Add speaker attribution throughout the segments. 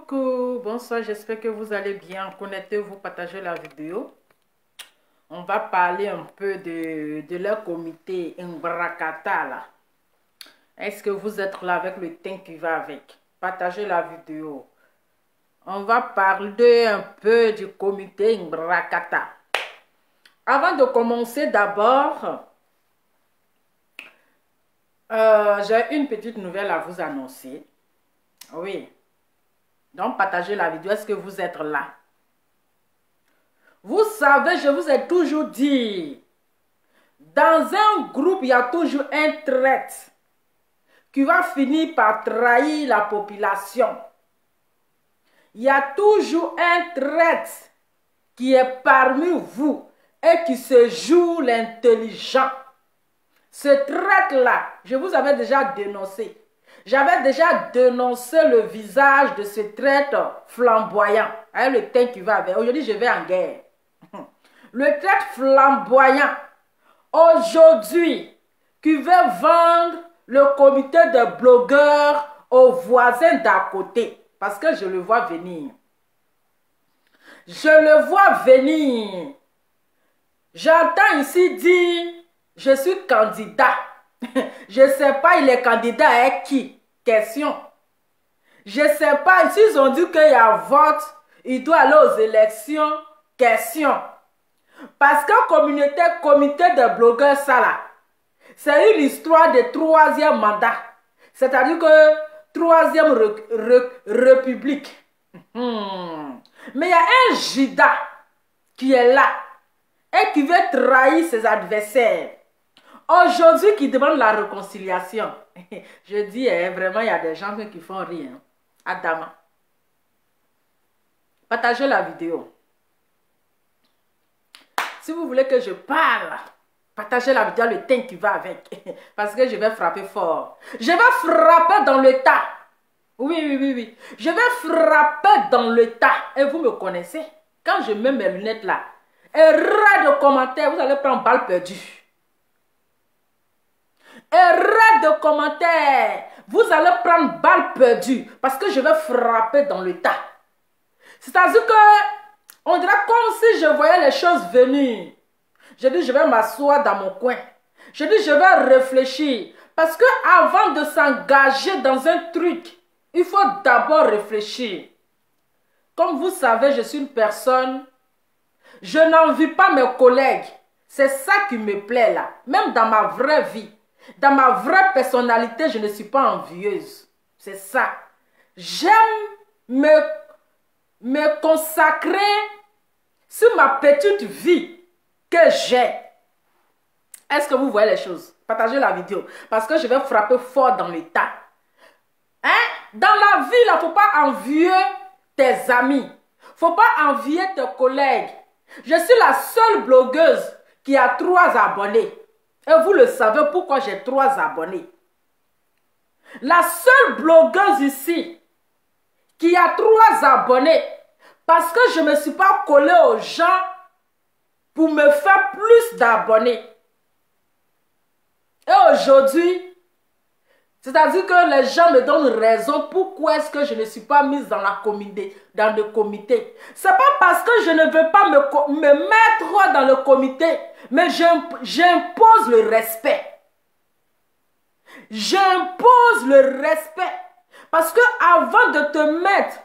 Speaker 1: Coucou, bonsoir, j'espère que vous allez bien. Connectez-vous, partagez la vidéo. On va parler un peu de leur comité Mbrakata là. Est-ce que vous êtes là avec le thème qui va avec? Partagez la vidéo. On va parler un peu du comité Mbrakata. Avant de commencer d'abord, j'ai une petite nouvelle à vous annoncer. Oui. Donc, partagez la vidéo. Est-ce que vous êtes là? Vous savez, je vous ai toujours dit, dans un groupe, il y a toujours un traître qui va finir par trahir la population. Il y a toujours un traître qui est parmi vous et qui se joue l'intelligent. Ce traître-là, je vous avais déjà dénoncé. J'avais déjà dénoncé le visage de ce traître flamboyant. Avec le teint qui va avec. Aujourd'hui, je vais en guerre. Le traître flamboyant, aujourd'hui, qui veut vendre le comité de blogueurs aux voisins d'à côté. Parce que je le vois venir. Je le vois venir. J'entends ici dire, je suis candidat. Je ne sais pas, il est candidat avec qui? Question. Je ne sais pas, s'ils ont dit qu'il y a vote, il doit aller aux élections. Question. Parce que comité de blogueurs, ça là, c'est une histoire de troisième mandat. C'est-à-dire que troisième république. Mais il y a un Judas qui est là et qui veut trahir ses adversaires. Aujourd'hui, qui demande la réconciliation. Je dis, vraiment, il y a des gens qui font rien. Adama. Partagez la vidéo. Si vous voulez que je parle, partagez la vidéo, le thème qui va avec. Parce que je vais frapper fort. Je vais frapper dans le tas. Oui. Je vais frapper dans le tas. Et vous me connaissez. Quand je mets mes lunettes là, et ras de commentaires, vous allez prendre balle perdue. Erreur de commentaires, vous allez prendre balle perdue parce que je vais frapper dans le tas. C'est-à-dire que on dirait comme si je voyais les choses venir. Je dis je vais m'asseoir dans mon coin. Je dis je vais réfléchir parce que avant de s'engager dans un truc, il faut d'abord réfléchir. Comme vous savez, je suis une personne, je n'envie pas mes collègues. C'est ça qui me plaît là, même dans ma vraie vie. Dans ma vraie personnalité, je ne suis pas envieuse. C'est ça. J'aime me consacrer sur ma petite vie que j'ai. Est-ce que vous voyez les choses? Partagez la vidéo. Parce que je vais frapper fort dans le tas. Hein? Dans la vie, il ne faut pas envier tes amis. Il ne faut pas envier tes collègues. Je suis la seule blogueuse qui a 3 abonnés. Et vous le savez pourquoi j'ai 3 abonnés. La seule blogueuse ici qui a 3 abonnés parce que je ne me suis pas collée aux gens pour me faire plus d'abonnés. Et aujourd'hui, c'est-à-dire que les gens me donnent raison pourquoi est-ce que je ne suis pas mise dans le comité. Ce n'est pas parce que je ne veux pas me mettre dans le comité, mais j'impose le respect. J'impose le respect. Parce que avant de te mettre,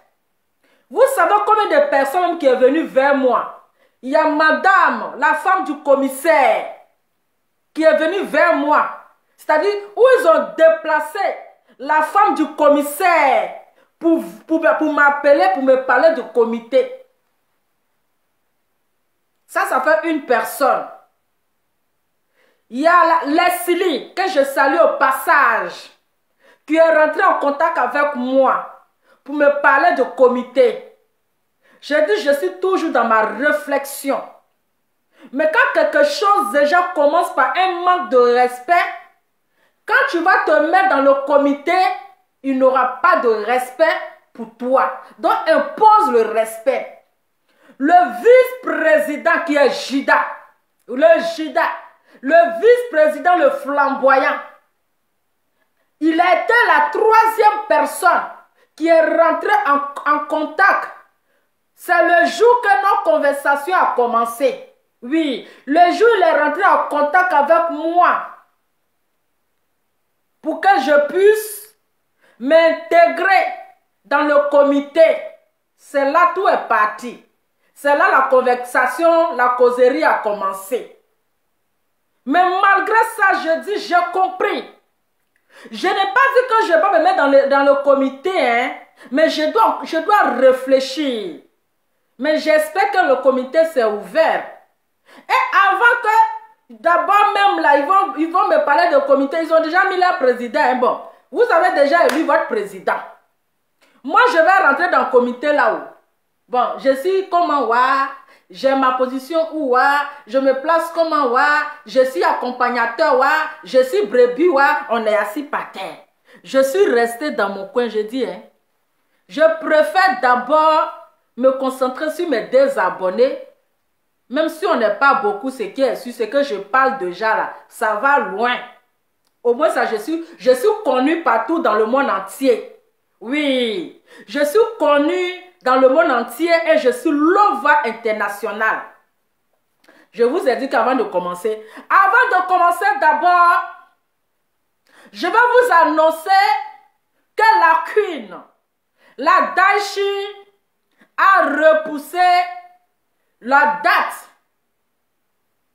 Speaker 1: vous savez combien de personnes qui est venue vers moi? Il y a madame, la femme du commissaire, qui est venue vers moi. C'est-à-dire où ils ont déplacé la femme du commissaire pour m'appeler, pour me parler du comité. Ça fait une personne. Il y a Leslie, que je salue au passage, qui est rentrée en contact avec moi pour me parler du comité. J'ai dit, je suis toujours dans ma réflexion. Mais quand quelque chose déjà commence par un manque de respect, quand tu vas te mettre dans le comité, il n'aura pas de respect pour toi. Donc impose le respect. Le vice-président qui est Judas, le vice-président, le flamboyant, il a été la 3e personne qui est rentré en contact. C'est le jour que notre conversation a commencé. Oui, le jour où il est rentré en contact avec moi pour que je puisse m'intégrer dans le comité. C'est là tout est parti. C'est là la conversation, la causerie a commencé. Mais malgré ça, je dis, j'ai compris. Je n'ai pas dit que je ne vais pas me mettre dans le comité, hein, mais je dois réfléchir. Mais j'espère que le comité s'est ouvert. Et avant que, d'abord même là, ils vont me parler de comité, ils ont déjà mis leur président. Hein, bon, vous avez déjà élu votre président. Moi, je vais rentrer dans le comité là-haut. Bon, je suis comment, ouais, j'ai ma position où, ouais, je me place comment, ouais, je suis accompagnateur, ouais, je suis brebis, ouais, on est assis par terre. Je suis resté dans mon coin, je dis, hein. Je préfère d'abord me concentrer sur mes 2 abonnés. Même si on n'est pas beaucoup, ce qui est sûr, c'est que je parle déjà là. Ça va loin. Au moins, ça, je suis connue partout dans le monde entier. Oui, je suis connue dans le monde entier et je suis l'OVA international. Je vous ai dit qu'avant de commencer, d'abord, je vais vous annoncer que la Queen, la Daichi, a repoussé la date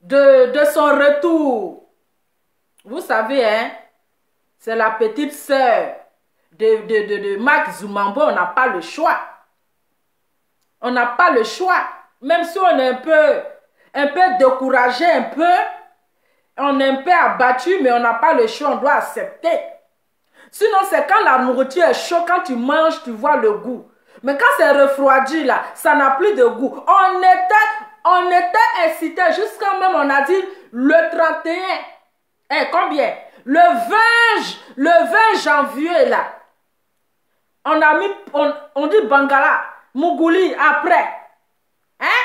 Speaker 1: de son retour. Vous savez, hein, c'est la petite sœur de Mark Zumambo. On n'a pas le choix. On n'a pas le choix. Même si on est un peu découragé, on est un peu abattu, mais on n'a pas le choix, on doit accepter. Sinon, c'est quand la nourriture est chaude, quand tu manges, tu vois le goût. Mais quand c'est refroidi, là, ça n'a plus de goût. On était incités, jusqu'à même, on a dit, le 31. Eh, combien? Le 20 janvier, là. On a mis, on dit Bangala, Mougouli après. Hein?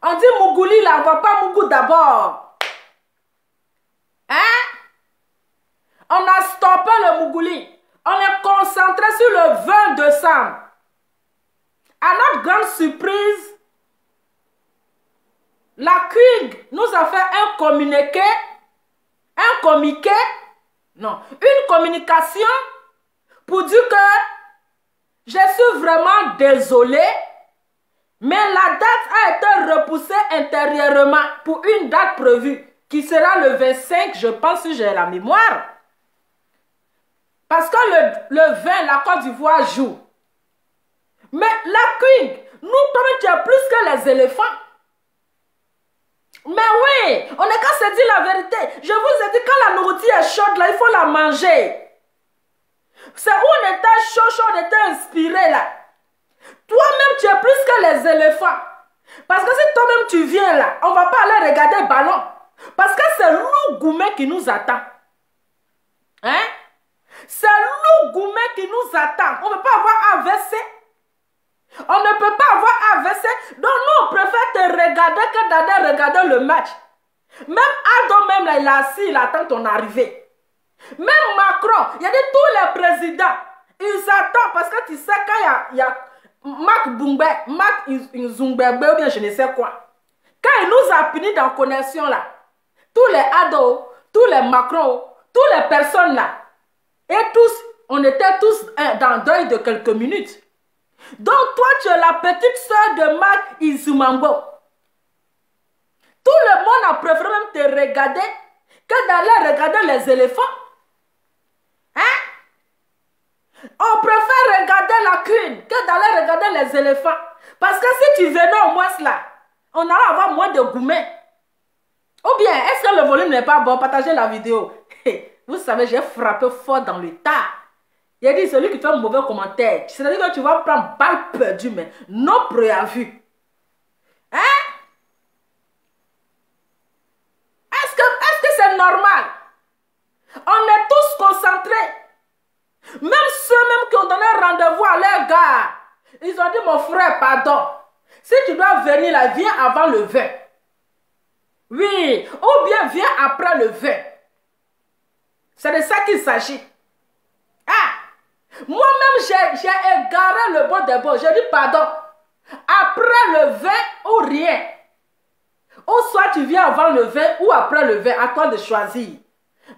Speaker 1: On dit Mougouli, là, on va pas Mougou d'abord. Hein? On a stoppé le Mougouli. On est concentré sur le 20 décembre. À notre grande surprise, la Queen nous a fait un communiqué, une communication pour dire que je suis vraiment désolée, mais la date a été repoussée intérieurement pour une date prévue qui sera le 25, je pense, si j'ai la mémoire. Parce que le 20, la Côte d'Ivoire joue. Mais la Queen, nous, tu es plus que les éléphants. Mais oui, on est qu'à se dire la vérité. Je vous ai dit, quand la nourriture est chaude, là, il faut la manger. C'est où on était chaud, on était inspiré, là. Toi-même, tu es plus que les éléphants. Parce que si toi-même, tu viens là, on ne va pas aller regarder le ballon. Parce que c'est Lou Goumé qui nous attend. Hein? C'est Lou Goumé qui nous attend. On ne peut pas avoir AVC. On ne peut pas avoir AVC. Donc nous, on préfère te regarder que d'aller regarder le match. Même Aldo, même là, il est assis, il attend ton arrivée. Même Macron, il y a tous les présidents. Ils attendent parce que tu sais, quand il y a Marc Zumbebe, ou bien je ne sais quoi. Quand il nous a punis dans la connexion là, tous les ados, tous les Macron, toutes les personnes là, et tous, on était tous dans le deuil de quelques minutes. Donc toi, tu es la petite soeur de Marc Izumambo. Tout le monde a préféré même te regarder que d'aller regarder les éléphants. Hein? On préfère regarder la Queen que d'aller regarder les éléphants. Parce que si tu venais au moins là, on allait avoir moins de gourmets. Ou bien, est-ce que le volume n'est pas bon? Partagez la vidéo. Vous savez, j'ai frappé fort dans le tas. Il a dit, celui qui fait un mauvais commentaire, c'est-à-dire que tu vas prendre balle perdue, mais non prévu. Hein? Est-ce que c'est normal? On est tous concentrés. Même ceux-mêmes qui ont donné rendez-vous à leur gars, ils ont dit, mon frère, pardon. Si tu dois venir là, viens avant le 20. Oui, ou bien viens après le 20. C'est de ça qu'il s'agit. Ah! Moi-même, j'ai égaré le bon des bons. J'ai dit pardon. Après le vin ou rien. Ou soit tu viens avant le vin ou après le vin. À toi de choisir.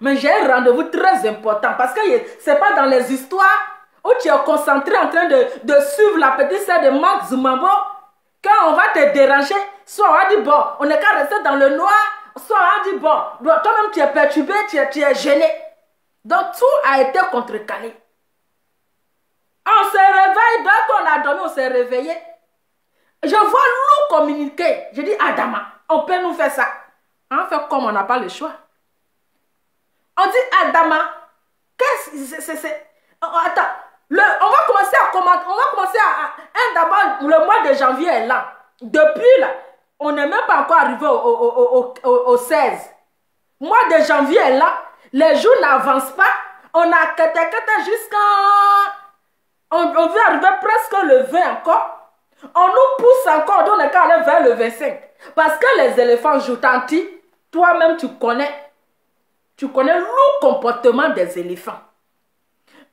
Speaker 1: Mais j'ai un rendez-vous très important. Parce que ce n'est pas dans les histoires où tu es concentré en train de suivre la petite sœur de Mark Zumambo. Quand on va te déranger, soit on va dire bon, on n'est qu'à rester dans le noir. Soit on va dire bon, toi-même tu es perturbé, tu es gêné. Donc tout a été contrecalé. On se réveille, dès qu'on a dormi, on s'est réveillé. Je vois nous communiquer. Je dis, Adama, on peut nous faire ça. On fait comme on n'a pas le choix. On dit, Adama, qu'est-ce que c'est? Attends, on va commencer à commenter. On va commencer à... D'abord, le mois de janvier est là. Depuis là, on n'est même pas encore arrivé au 16. Le mois de janvier est là. Les jours n'avancent pas. On a quitté jusqu'à... On veut arriver presque le 20 encore. On nous pousse encore, on est qu'à aller vers le 25. Parce que les éléphants jouent. Tanti, toi-même tu connais le comportement des éléphants.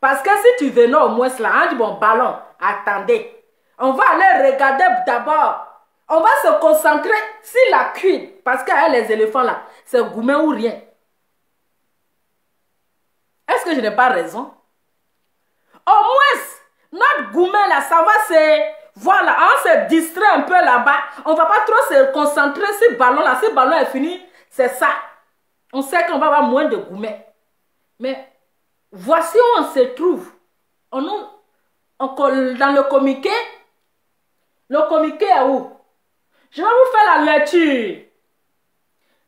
Speaker 1: Parce que si tu venais au moins là, on dit bon ballon, attendez. On va aller regarder d'abord. On va se concentrer sur la cuite. Parce que les éléphants là, c'est gourmet ou rien. Est-ce que je n'ai pas raison? Au moins, notre gourmet là, ça va se... Voilà, on se distrait un peu là-bas. On ne va pas trop se concentrer sur le ballon là. Si le ballon est fini, c'est ça. On sait qu'on va avoir moins de gourmet. Mais voici où on se trouve. Dans le communiqué. Le communiqué est où? Je vais vous faire la lecture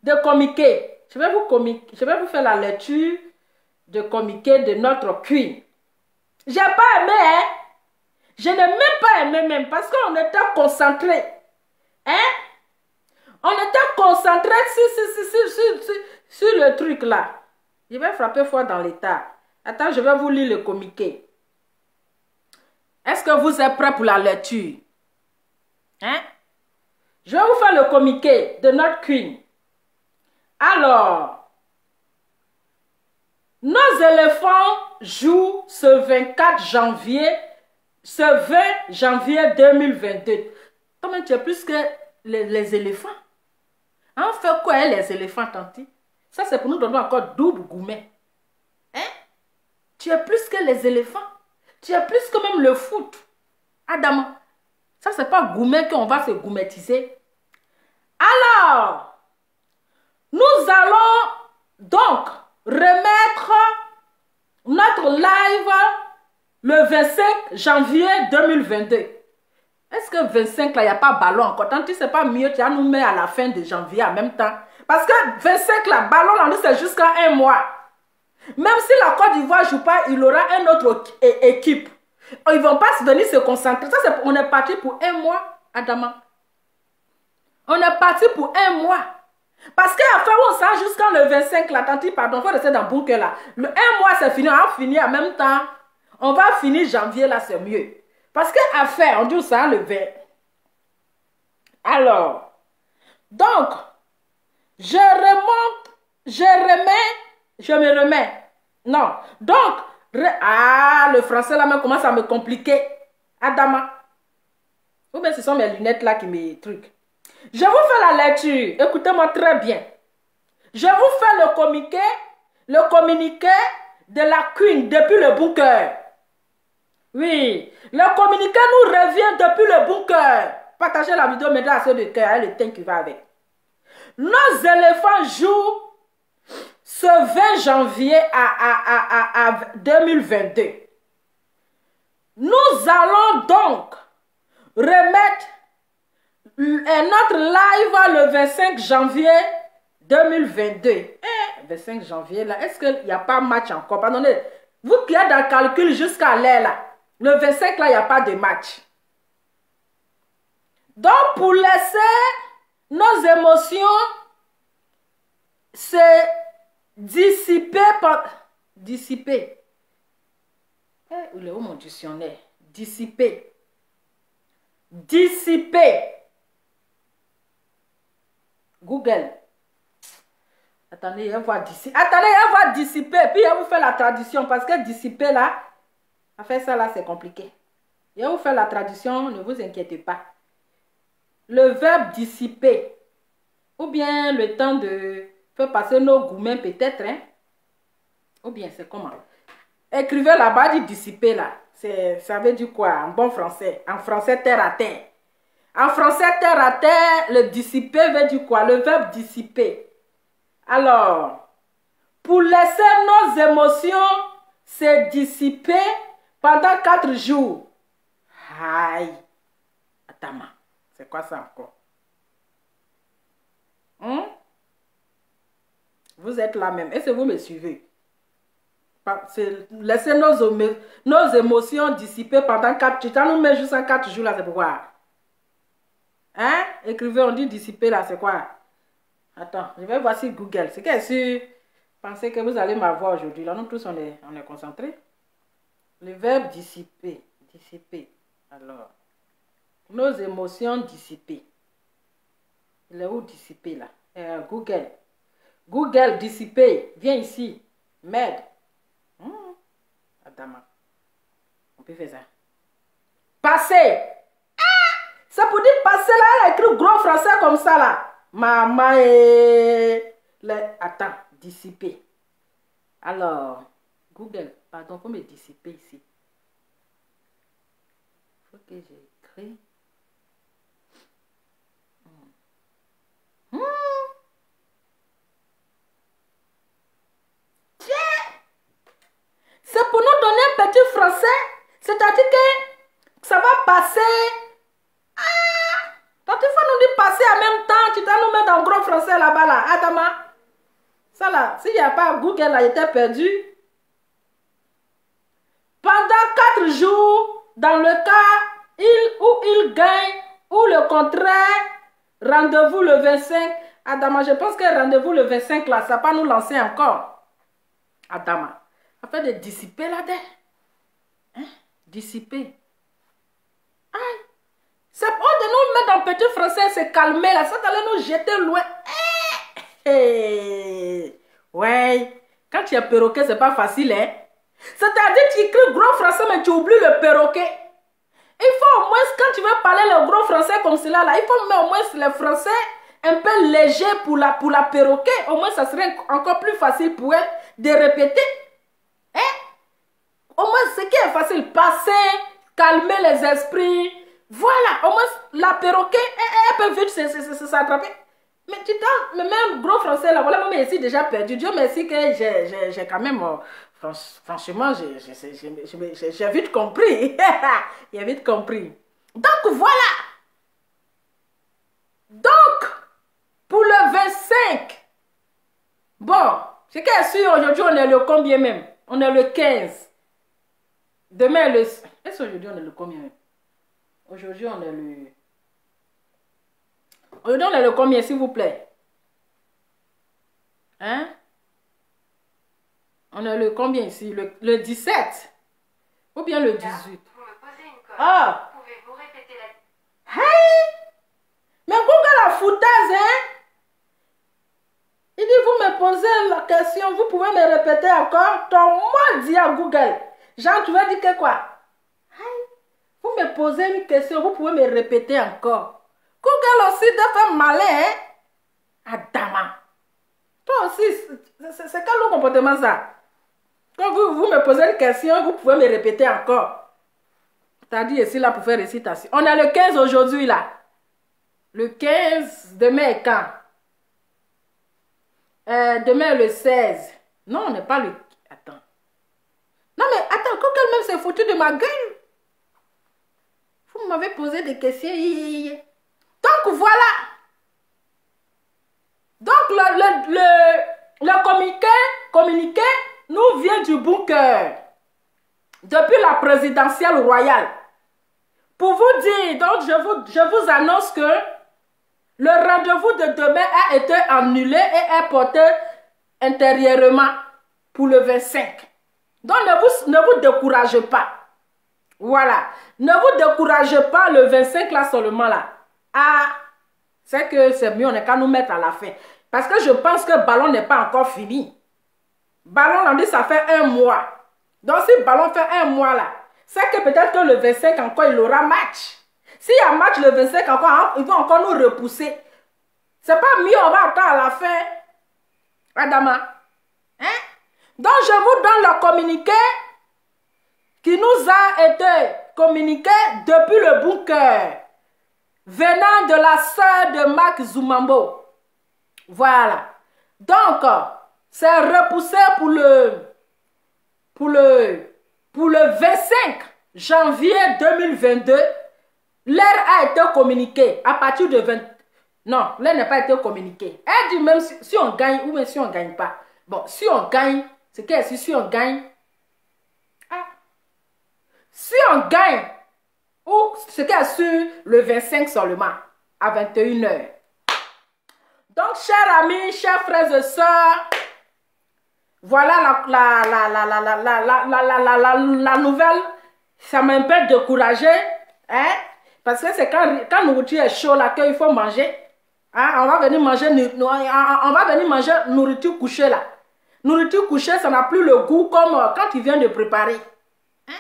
Speaker 1: de communiqué. Je vais vous faire la lecture de communiqué de notre queen. J'ai pas aimé, hein? Je n'ai même pas aimé même parce qu'on était concentré. Hein? On était concentré sur le truc là. Je vais frapper fort dans l'état. Attends, je vais vous lire le communiqué. Est-ce que vous êtes prêts pour la lecture? Hein? Je vais vous faire le communiqué de notre queen. Alors, nos éléphants jouent ce 24 janvier. Ce 20 janvier 2022, comment tu es plus que les éléphants? On fait quoi les éléphants, tanti? Ça, c'est pour nous donner encore double gourmet. Hein? Tu es plus que les éléphants. Tu es plus que même le foot. Adam, ça, c'est pas gourmet qu'on va se gourmetiser. Alors, nous allons donc remettre notre live le 25 janvier 2022. Est-ce que 25 là, il n'y a pas ballon encore? Tant que c'est pas mieux, tu vas nous mettre à la fin de janvier en même temps. Parce que 25 là, ballon là, c'est jusqu'à un mois. Même si la Côte d'Ivoire ne joue pas, il aura une autre équipe. Ils ne vont pas venir se concentrer. Ça, on est parti pour un mois, Adama. On est parti pour un mois. Parce qu'à faire on sent jusqu'à le 25 là, tanti, pardon, il faut rester dans le bunker là. Un mois c'est fini, on va finir en même temps. On va finir janvier là, c'est mieux. Parce qu'à faire, on dit ça le 20. Alors, donc, je me remets. Non, donc, le français là même commence à me compliquer. Adama. Ou bien ce sont mes lunettes là qui me truquent. Je vous fais la lecture. Écoutez-moi très bien. Je vous fais le communiqué de la Queen depuis le bunker. Oui, le communiqué nous revient depuis le bunker. Partagez la vidéo, mettez à ceux de cœur, le thème qui va avec. Nos éléphants jouent ce 20 janvier à 2022. Nous allons donc remettre notre live le 25 janvier 2022. 25 janvier, là, est-ce qu'il n'y a pas match encore? Pardonnez, vous qui êtes dans le calcul jusqu'à l'air, là, le 25, là, il n'y a pas de match. Donc, pour laisser nos émotions se dissiper par... Dissiper. Où est mon dictionnaire? Dissiper. Dissiper. Google. Attendez, elle va dissiper. Attendez, elle va dissiper. Puis elle vous fait la traduction. Parce que dissiper là. À faire ça là, c'est compliqué. Je vais vous faire la traduction, ne vous inquiétez pas. Le verbe dissiper, ou bien le temps de faire passer nos gourmets peut-être, hein? Ou bien c'est comment? Écrivez là-bas, dit dissiper là. Ça veut dire quoi en bon français? En français terre à terre. En français terre à terre, le dissiper veut dire quoi? Le verbe dissiper. Alors, pour laisser nos émotions se dissiper pendant 4 jours. Aïe. Attends, c'est quoi ça encore? Vous êtes là même. Est-ce que vous me suivez? Laisser nos émotions dissiper pendant 4 jours. Tu nous mets juste en 4 jours là, c'est pourquoi? Hein? Écrivez, on dit dissiper là, c'est quoi? Attends, je vais voir sur Google. C'est que si pensez que vous allez m'avoir aujourd'hui. Là, nous tous, on est concentrés. Le verbe dissiper. Dissiper. Alors, nos émotions dissipées. Il est où dissiper là? Google. Google dissiper. Viens ici. M'aide. Attends, on peut faire ça. Passer. C'est pour dire passer là, elle a écrit gros français comme ça là. Maman et... Attends, dissiper. Alors, Google, pardon, faut me dissiper ici. Il faut que j'écris. Tiens! C'est pour nous donner un petit français. C'est-à-dire que ça va passer. Donc il faut nous dire passer en même temps. Tu dois nous mettre en gros français là-bas là. Attends, ça là, s'il n'y a pas Google là, il était perdu. Pendant 4 jours, dans le cas il gagne, ou le contraire, rendez-vous le 25. Adama, je pense que rendez-vous le 25 là, ça va pas nous lancer encore. Adama, afin de dissiper là-dedans. Hein? Dissiper. Aïe. C'est pour de nous mettre en petit français, c'est calmer là, ça allait nous jeter loin. Ouais, quand tu es perroquet, c'est pas facile, hein. C'est-à-dire que tu écris gros français, mais tu oublies le perroquet. Il faut au moins, quand tu veux parler le gros français comme cela, là, il faut mettre au moins le français un peu léger pour la perroquet. Au moins, ça serait encore plus facile pour elle de répéter. Hein? Au moins, ce qui est facile, passer, calmer les esprits. Voilà, au moins, la perroquet, elle peut vite s'attraper. Mais tu t'as, mais même gros français, là, voilà, moi, ici, déjà perdu. Dieu merci que j'ai quand même... franchement, j'ai vite compris. J'ai vite compris. Donc, voilà. Donc, pour le 25. Bon, c'est qu'à sûr, aujourd'hui, on est le combien même? On est le 15. Demain, le... Est-ce qu'aujourd'hui, on est le combien même? Aujourd'hui, on est le... Aujourd'hui, on est le combien, s'il vous plaît? Hein? On est le combien ici? Le 17? Ou bien le 18? Vous me posez une colle. Ah! Pouvez-vous répéter la... Hey! Mais Google la foutaise, hein? Il dit, vous me posez la question, vous pouvez me répéter encore? Ton moi dit à Google. Genre, tu vas dire que quoi? Hey! Vous me posez une question, vous pouvez me répéter encore. Google aussi doit faire malin, hein? Adama. Toi aussi, c'est quel comportement ça? Quand vous me posez une question, vous pouvez me répéter encore. T'as dit ici là pour faire récitation. On est le 15 aujourd'hui là. Le 15, demain est quand? Demain le 16. Non, on n'est pas le... Attends. Non mais attends, Google même s'est foutu de ma gueule. Vous m'avez posé des questions. Donc voilà. Donc le communiqué nous vient du bon cœur. Depuis la présidentielle royale. Pour vous dire, donc je vous annonce que le rendez-vous de demain a été annulé et est porté intérieurement pour le 25. Donc ne vous découragez pas. Voilà. Ne vous découragez pas le 25 là seulement là. Ah, c'est que c'est mieux, on n'est qu'à nous mettre à la fin. Parce que je pense que le ballon n'est pas encore fini. Ballon, on dit ça fait 1 mois. Donc si le ballon fait 1 mois là, c'est que peut-être que le 25 encore, il aura match. S'il y a match le 25 encore, ils vont encore nous repousser. C'est pas mieux, on va attendre à la fin. Adama. Hein? Donc, je vous donne le communiqué qui nous a été communiqué depuis le bunker, venant de la sœur de Marc Zoumambo. Voilà. Donc, c'est repoussé pour le 25 janvier 2022. L'heure a été communiquée à partir de 20... Non, l'heure n'a pas été communiquée. Elle dit même si on gagne ou même si on ne gagne pas. Bon, si on gagne, c'est que si on gagne... Ah, si on gagne, ou ce qu'elle sur le 25 seulement, à 21 h. Donc, chers amis, chers frères et sœurs, voilà la nouvelle. Ça m'a un peu découragé, hein, parce que c'est quand nourriture est chaud là qu'il faut manger. Hein, on va venir manger nourriture couchée là. Nourriture couchée, ça n'a plus le goût comme quand tu viens de préparer. Hein?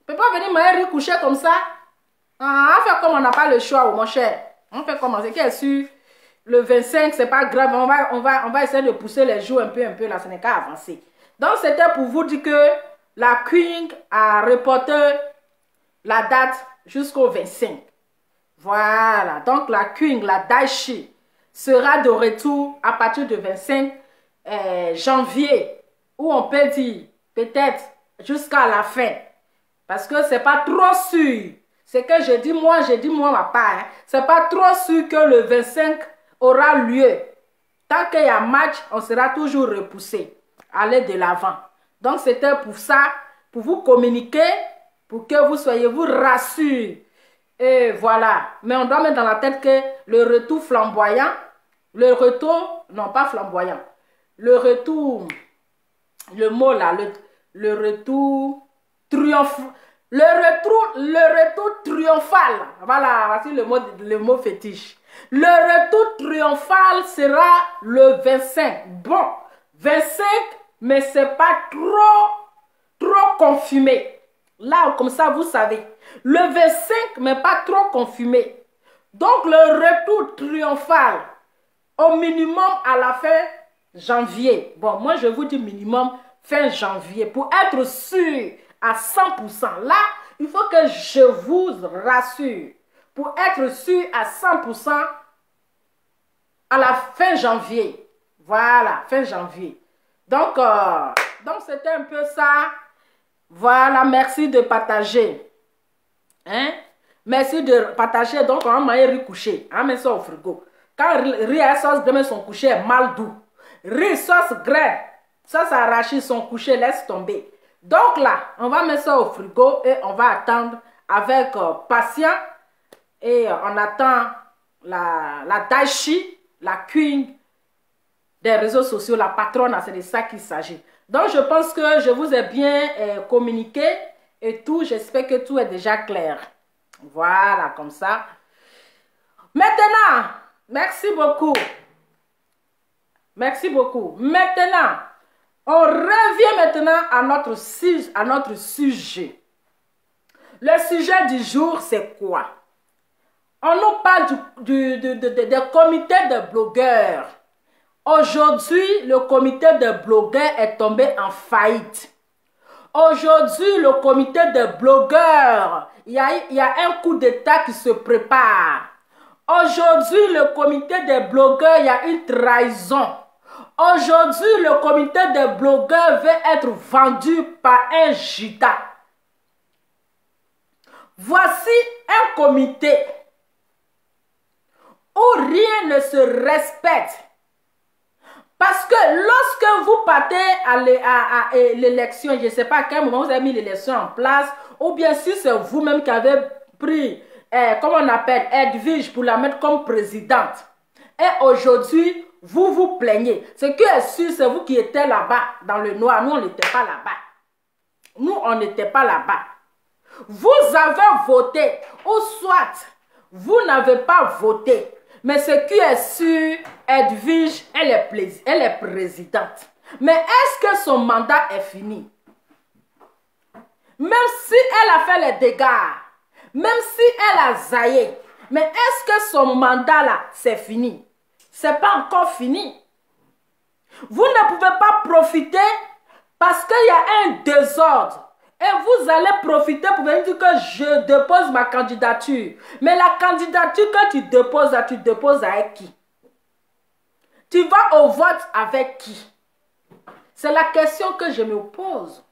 Speaker 1: On ne peut pas venir manger riz couché comme ça. Ah, on fait comme on n'a pas le choix, mon cher. On fait comme on sait qu'elle sûr. Le 25, c'est pas grave. On va essayer de pousser les jours un peu là. Ce n'est qu'à avancer. Donc, c'était pour vous dire que la Queen a reporté la date jusqu'au 25. Voilà. Donc, la Queen, la Daichi, sera de retour à partir du 25 janvier. Ou on peut dire peut-être jusqu'à la fin. Parce que c'est pas trop sûr. C'est que je dis moi ma part. Hein. C'est pas trop sûr que le 25 aura lieu. Tant qu'il y a match, on sera toujours repoussé. Aller de l'avant. Donc c'était pour ça, pour vous communiquer, pour que vous rassurés. Et voilà. Mais on doit mettre dans la tête que le retour flamboyant, non pas flamboyant, le retour, le mot là, le retour triomphal. Le retour triomphal. Voilà, voici le mot fétiche. Le retour triomphal sera le 25. Bon, 25, mais c'est pas trop confirmé. Là, comme ça, vous savez. Le 25, mais pas trop confirmé. Donc, le retour triomphal, au minimum à la fin janvier. Bon, moi, je vous dis minimum fin janvier. Pour être sûr à 100%. Là, il faut que je vous rassure. Pour être sûr à 100% à la fin janvier. Voilà, fin janvier. Donc c'était un peu ça. Voilà, merci de partager. Hein? Merci de partager. Donc, on va manger riz couché. On met ça au frigo. Quand riz à sauce demain son couché est mal doux. Riz sauce grain, sauce arrachée son couché, laisse tomber. Donc là, on va mettre ça au frigo et on va attendre avec patience. Et on attend la Daichi, la Queen des réseaux sociaux, la patronne, c'est de ça qu'il s'agit. Donc je pense que je vous ai bien communiqué et tout. J'espère que tout est déjà clair. Voilà, comme ça. Maintenant, merci beaucoup. Merci beaucoup. Maintenant, on revient maintenant à notre sujet. Le sujet du jour, c'est quoi? On nous parle des comités de blogueurs. Aujourd'hui, le comité de blogueurs est tombé en faillite. Aujourd'hui, le comité de blogueurs, il y a un coup d'État qui se prépare. Aujourd'hui, le comité des blogueurs, il y a une trahison. Aujourd'hui, le comité des blogueurs veut être vendu par un Judas. Voici un comité où rien ne se respecte. Parce que lorsque vous partez à l'élection, je ne sais pas à quel moment vous avez mis l'élection en place, ou bien si c'est vous-même qui avez pris, comment on appelle, Edwige pour la mettre comme présidente. Et aujourd'hui, vous vous plaignez. Ce qui est sûr, c'est vous qui étiez là-bas, dans le noir. Nous, on n'était pas là-bas. Nous, on n'était pas là-bas. Vous avez voté, ou soit, vous n'avez pas voté. Mais ce qui est sûr, Edwige, elle est présidente. Mais est-ce que son mandat est fini? même si elle a fait les dégâts, même si elle a zaillé, mais est-ce que son mandat là, c'est fini? C'est pas encore fini. Vous ne pouvez pas profiter parce qu'il y a un désordre. Et vous allez profiter pour venir dire que je dépose ma candidature. Mais la candidature que tu déposes avec qui? Tu vas au vote avec qui? C'est la question que je me pose.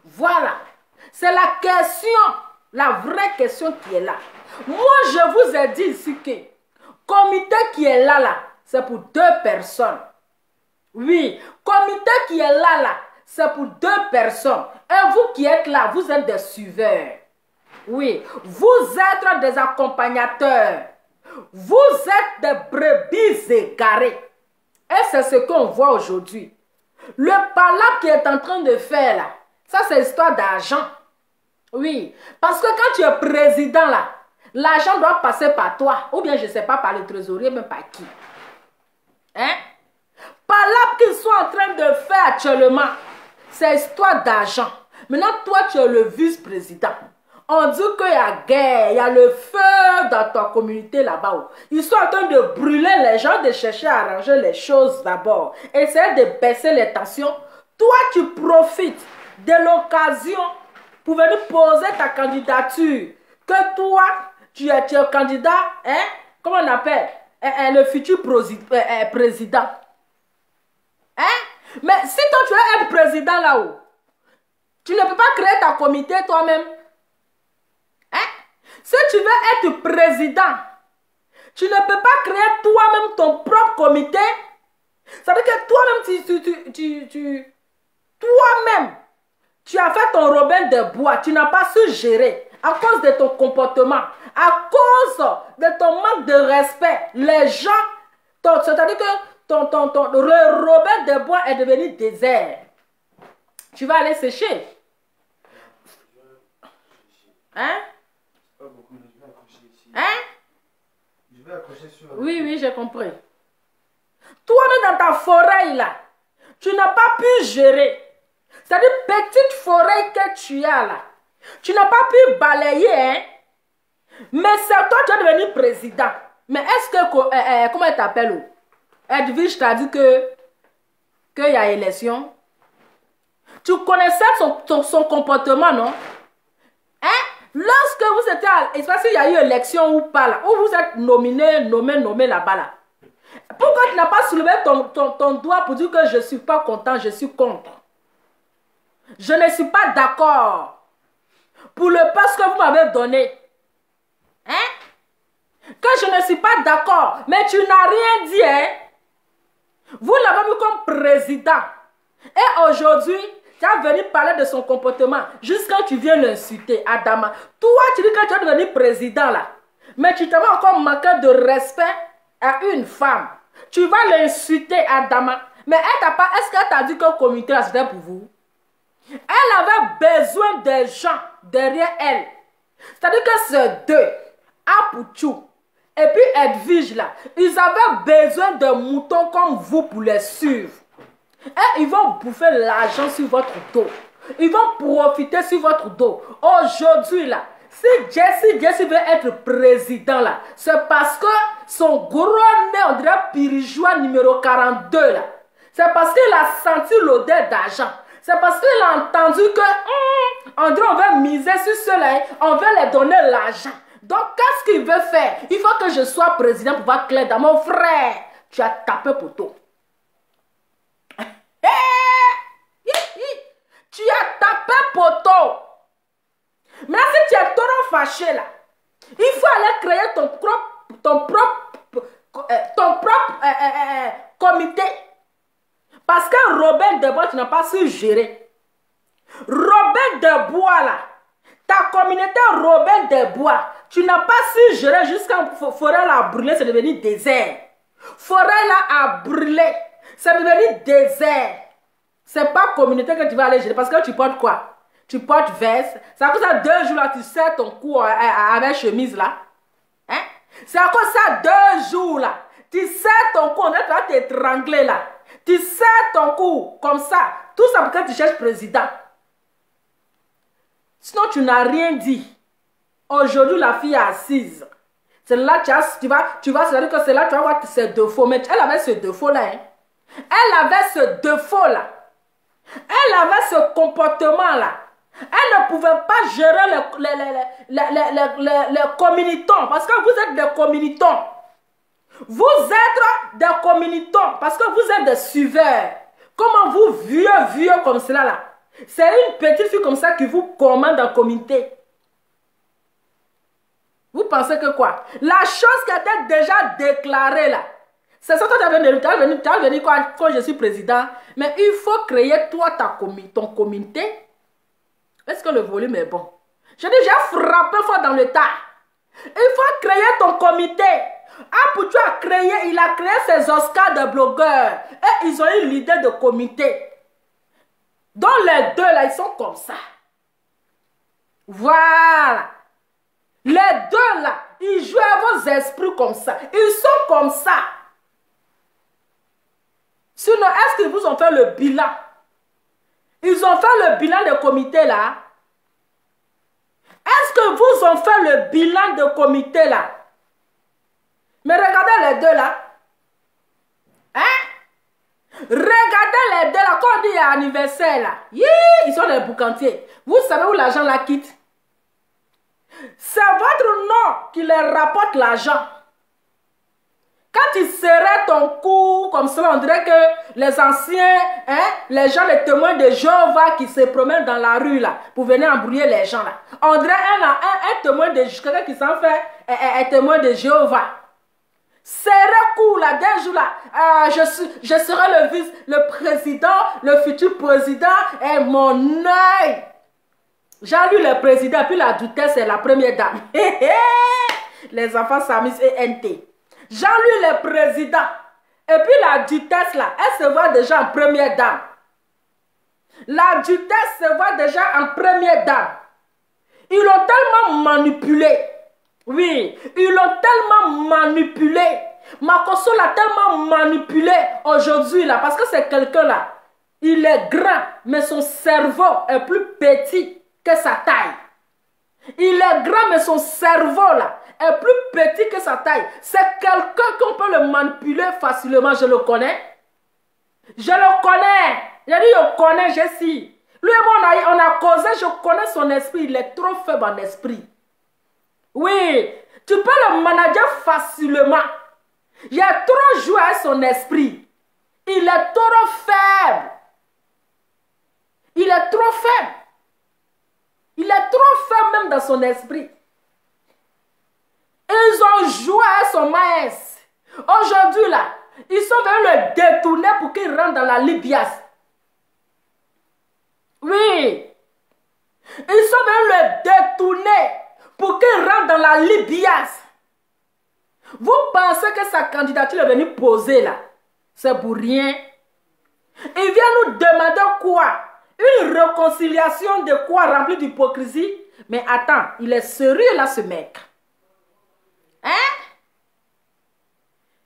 Speaker 1: Voilà. C'est la question, la vraie question qui est là. Moi, je vous ai dit ici que le comité qui est là, c'est pour 2 personnes. Oui, comité qui est là, c'est pour 2 personnes. Et vous qui êtes là, vous êtes des suiveurs. Oui, vous êtes des accompagnateurs. Vous êtes des brebis égarées. Et c'est ce qu'on voit aujourd'hui. Le palabre qui est en train de faire là, ça c'est histoire d'argent. Oui, parce que quand tu es président là, l'argent doit passer par toi. Ou bien je ne sais pas, par le trésorier, mais par qui. Hein? Palabre qu'ils sont en train de faire actuellement, c'est histoire d'argent. Maintenant, toi, tu es le vice-président. On dit qu'il y a guerre, il y a le feu dans ta communauté là-bas. Ils sont en train de brûler les gens, de chercher à arranger les choses d'abord. Essayer de baisser les tensions. Toi, tu profites de l'occasion pour venir poser ta candidature. Que toi, tu es candidat, hein? Comment on appelle? Le futur président. Hein? Mais si toi, tu veux être président là-haut, tu ne peux pas créer ta comité toi-même. Hein? Si tu veux être président, tu ne peux pas créer toi-même ton propre comité. Ça veut dire que toi-même, toi-même, tu as fait ton Robin de bois. Tu n'as pas su gérer à cause de ton comportement, à cause de ton manque de respect. Les gens, c'est-à-dire que le Robin de bois est devenu désert. Tu vas aller sécher. Hein? Hein?
Speaker 2: Je vais accrocher sur...
Speaker 1: Oui, oui, j'ai compris. Toi-même dans ta forêt là, tu n'as pas pu gérer. C'est-à-dire petite forêt que tu as là. Tu n'as pas pu balayer, hein? Mais c'est toi qui es devenu président. Mais est-ce que, comment elle t'appelle? Edwige t'a dit qu'il y a élection. Tu connaissais son comportement, non? Hein? Lorsque vous étiez à... Est-ce qu'il y a eu élection ou pas là? Ou vous êtes nommé là-bas là? Pourquoi tu n'as pas soulevé ton doigt pour dire que je ne suis pas content, je suis contre? Je ne suis pas d'accord pour le poste que vous m'avez donné. Hein? Que je ne suis pas d'accord, mais tu n'as rien dit, hein? Vous l'avez mis comme président. Et aujourd'hui, tu as venu parler de son comportement jusqu'à tu viens l'insulter, Adama. Toi, tu dis que tu es devenu président là. Mais tu t'avais encore manqué de respect à une femme. Tu vas l'insulter, Adama. Mais elle t'a pas... Est-ce qu'elle t'a dit que le comité là, c'était pour vous? Elle avait besoin des gens derrière elle. C'est-à-dire que ces deux, Apouchou et puis Edwige là, ils avaient besoin de moutons comme vous pour les suivre. Et ils vont bouffer l'argent sur votre dos. Ils vont profiter sur votre dos. Aujourd'hui là, si Jesse veut être président là, c'est parce que son gros nez, on dirait Pirijoua numéro 42 là. C'est parce qu'il a senti l'odeur d'argent. C'est parce qu'il a entendu que on dirait on veut miser sur cela, on veut les donner l'argent. Donc qu'est-ce qu'il veut faire? Il faut que je sois président pour voir clair dans mon frère. Tu as tapé poteau. Tu as tapé poteau. Mais si tu es trop fâché là, il faut aller créer ton propre comité. Parce que Robin de Bois, tu n'as pas su gérer. Robin de Bois là, ta communauté Robin de Bois, tu n'as pas su gérer jusqu'à forêt là a brûlé, c'est devenu désert. Forêt là a brûlé, c'est devenu désert. C'est pas communauté que tu vas aller gérer parce que tu portes quoi? Tu portes veste. C'est à cause ça 2 jours là, tu serres ton cou avec chemise là. Hein? C'est à cause ça 2 jours là, tu serres ton cou, on va t'étrangler là. Tu serres ton cou comme ça. Tout ça pour que tu cherches président. Sinon, tu n'as rien dit. Aujourd'hui, la fille est assise. C'est là que tu vas se dire que c'est là que tu vas voir ses défauts. Mais elle avait ce défaut-là. Hein. Elle avait ce défaut-là. Elle avait ce comportement-là. Elle ne pouvait pas gérer les communicants. Parce que vous êtes des communicants. Vous êtes des communicants. Parce que vous êtes des suiveurs. Comment vous, vieux comme cela là. C'est une petite fille comme ça qui vous commande en communauté. Vous pensez que quoi? La chose qui était déjà déclarée là. C'est ça que tu as venu quand je suis président. Mais il faut créer toi ton communauté. Est-ce que le volume est bon? Je dis, j'ai frappé fort dans le tas. Il faut créer ton comité. Apoutou il a créé ses Oscars de blogueurs. Et ils ont eu l'idée de comité. Donc les deux là, ils sont comme ça. Voilà. Les deux là, ils jouent à vos esprits comme ça. Ils sont comme ça. Sinon, est-ce qu'ils vous ont fait le bilan? Ils ont fait le bilan de comité là. Est-ce que vous ont fait le bilan de comité là? Mais regardez les deux là. Hein? Regardez les deux là. Quand on dit anniversaire là. Ils sont des boucantiers. Vous savez où l'argent la quitte? C'est votre nom qui leur rapporte l'argent. Quand tu serrais ton cou comme ça, on dirait que les anciens, les gens, les témoins de Jéhovah qui se promènent dans la rue là, pour venir embrouiller les gens là. On dirait un témoin de quelqu'un qui s'en fait un témoin de Jéhovah. Serrez cou là, d'un jour là, je serai le président, le futur président, et mon œil. J'ai lu le président, puis la Duterte, c'est la première dame. Les enfants s'amusent et NT. J'ai lu le président. Et puis la Duterte, là, elle se voit déjà en première dame. La Duterte se voit déjà en première dame. Ils l'ont tellement manipulé. Oui, ils l'ont tellement manipulé. Makosso l'a tellement manipulé aujourd'hui, là, parce que c'est quelqu'un, là. Il est grand, mais son cerveau est plus petit que sa taille. Il est grand, mais son cerveau là est plus petit que sa taille. C'est quelqu'un qu'on peut le manipuler facilement. Je le connais. Je le connais. J'ai dit, je connais, je sais. Lui et moi, on a causé, je connais son esprit. Il est trop faible en esprit. Oui, tu peux le manager facilement. Il a trop joué à son esprit. Il est trop faible. Il est trop faible. Il est trop faible même dans son esprit. Ils ont joué à son maïs. Aujourd'hui là, ils sont venus le détourner pour qu'il rentre dans la libias. Oui. Ils sont venus le détourner pour qu'il rentre dans la libias. Vous pensez que sa candidature est venue poser là? C'est pour rien. Il vient nous demander quoi? Une réconciliation de quoi remplie d'hypocrisie? Mais attends, il est sérieux là ce mec. Hein?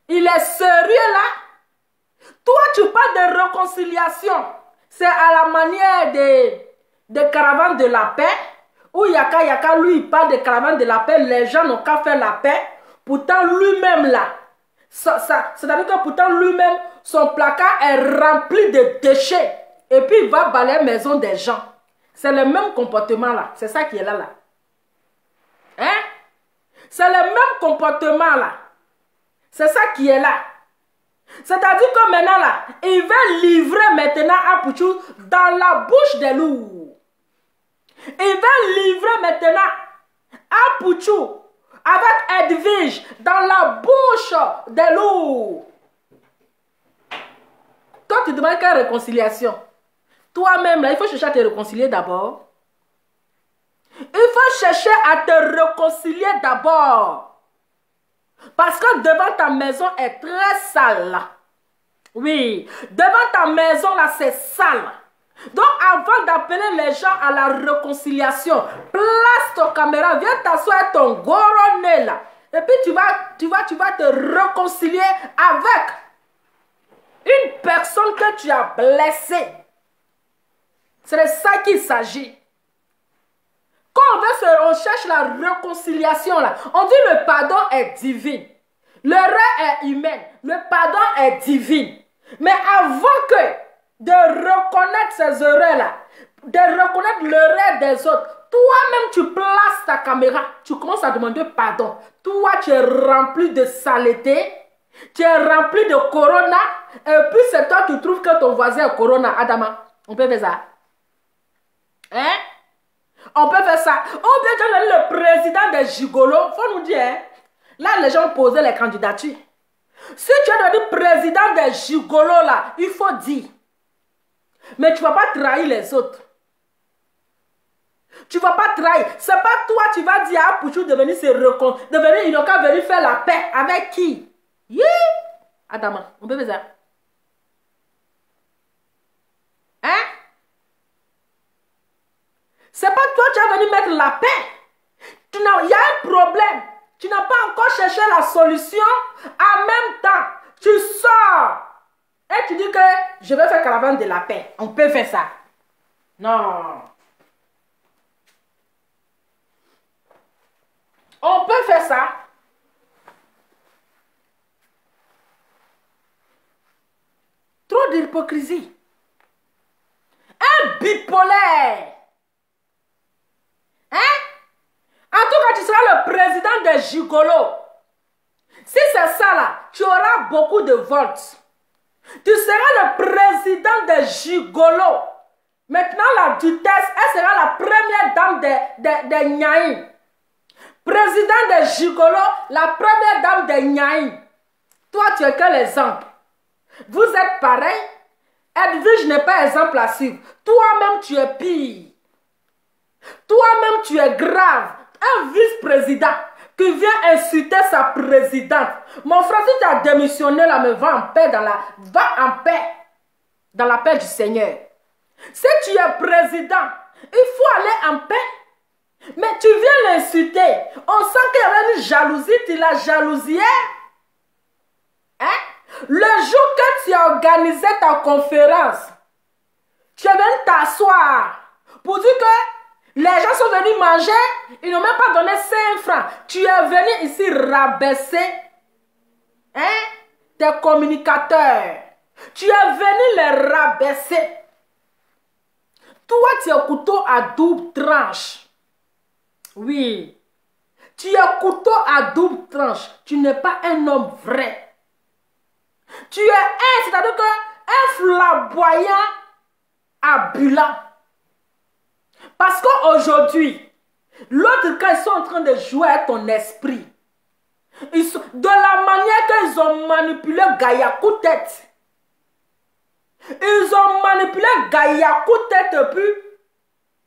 Speaker 1: Il est sérieux là? Toi tu parles de réconciliation. C'est à la manière de caravane de la paix. Où Yaka lui il parle de caravane de la paix. Les gens n'ont qu'à faire la paix. Pourtant lui-même là. C'est-à-dire que pourtant lui-même son placard est rempli de déchets. Et puis il va balayer la maison des gens. C'est le même comportement là. C'est ça qui est là. Hein? C'est le même comportement là. C'est ça qui est là. C'est-à-dire que maintenant là, il va livrer maintenant Apoutou dans la bouche des loups. Il va livrer maintenant Apoutou avec Edwige dans la bouche des loups. Toi tu demandes quelle réconciliation? Toi-même, là, il faut chercher à te réconcilier d'abord. Il faut chercher à te réconcilier d'abord. Parce que devant ta maison est très sale. Là. Oui, devant ta maison, là, c'est sale. Donc, avant d'appeler les gens à la réconciliation, place ton caméra, viens t'asseoir ton gros nez, là. Et puis, tu vas te réconcilier avec une personne que tu as blessée. C'est de ça qu'il s'agit. Quand on cherche la réconciliation, là, on dit le pardon est divin. L'erreur est humaine. Le pardon est divin. Mais avant que de reconnaître ces erreurs-là, de reconnaître l'erreur des autres, toi-même tu places ta caméra, tu commences à demander pardon. Toi, tu es rempli de saleté, tu es rempli de corona, et puis c'est toi qui trouves que ton voisin est corona. Adama, on peut faire ça? Hein? On peut faire ça. Ou bien tu as le président des gigolos, faut nous dire, hein? Là, les gens posaient les candidatures. Si tu es devenu président des gigolos, là, il faut dire. Mais tu ne vas pas trahir les autres. Tu ne vas pas trahir. Ce n'est pas toi, tu vas dire à Pouchou de venir se reconnaître, de venir, il n'a qu'à venir faire la paix. Avec qui? Yeah. Adama, on peut faire ça. Hein? C'est pas toi qui vas venir mettre la paix. Il y a un problème. Tu n'as pas encore cherché la solution. En même temps, tu sors. Et tu dis que je vais faire caravane de la paix. On peut faire ça. Non. On peut faire ça. Trop d'hypocrisie. Un bipolaire. Hein? En tout cas, tu seras le président des gigolos. Si c'est ça là, tu auras beaucoup de votes. Tu seras le président des gigolos. Maintenant, la Dutesse, elle sera la première dame des Nyaïs. Président des gigolos, la première dame des Nyaïs. Toi, tu es que l'exemple. Vous êtes pareil. Edwige n'est pas exemple à suivre. Toi-même, tu es pire. Toi-même, tu es grave. Un vice-président qui vient insulter sa présidente. Mon frère, si tu as démissionné là, mais va en paix dans la paix du Seigneur. Si tu es président, il faut aller en paix. Mais tu viens l'insulter. On sent qu'il y avait une jalousie, tu l'as jalousié. Hein? Le jour que tu as organisé ta conférence, tu es venu t'asseoir pour dire que les gens sont venus manger, ils n'ont même pas donné 5 francs. Tu es venu ici rabaisser tes communicateurs. Tu es venu les rabaisser. Toi, tu es couteau à double tranche. Oui. Tu es couteau à double tranche. Tu n'es pas un homme vrai. Tu es c'est-à-dire un flamboyant ambulant. Parce qu'aujourd'hui, l'autre cas, ils sont en train de jouer à ton esprit. De la manière qu'ils ont manipulé Gaïa coup de tête. Ils ont manipulé Gaïa coup de tête depuis.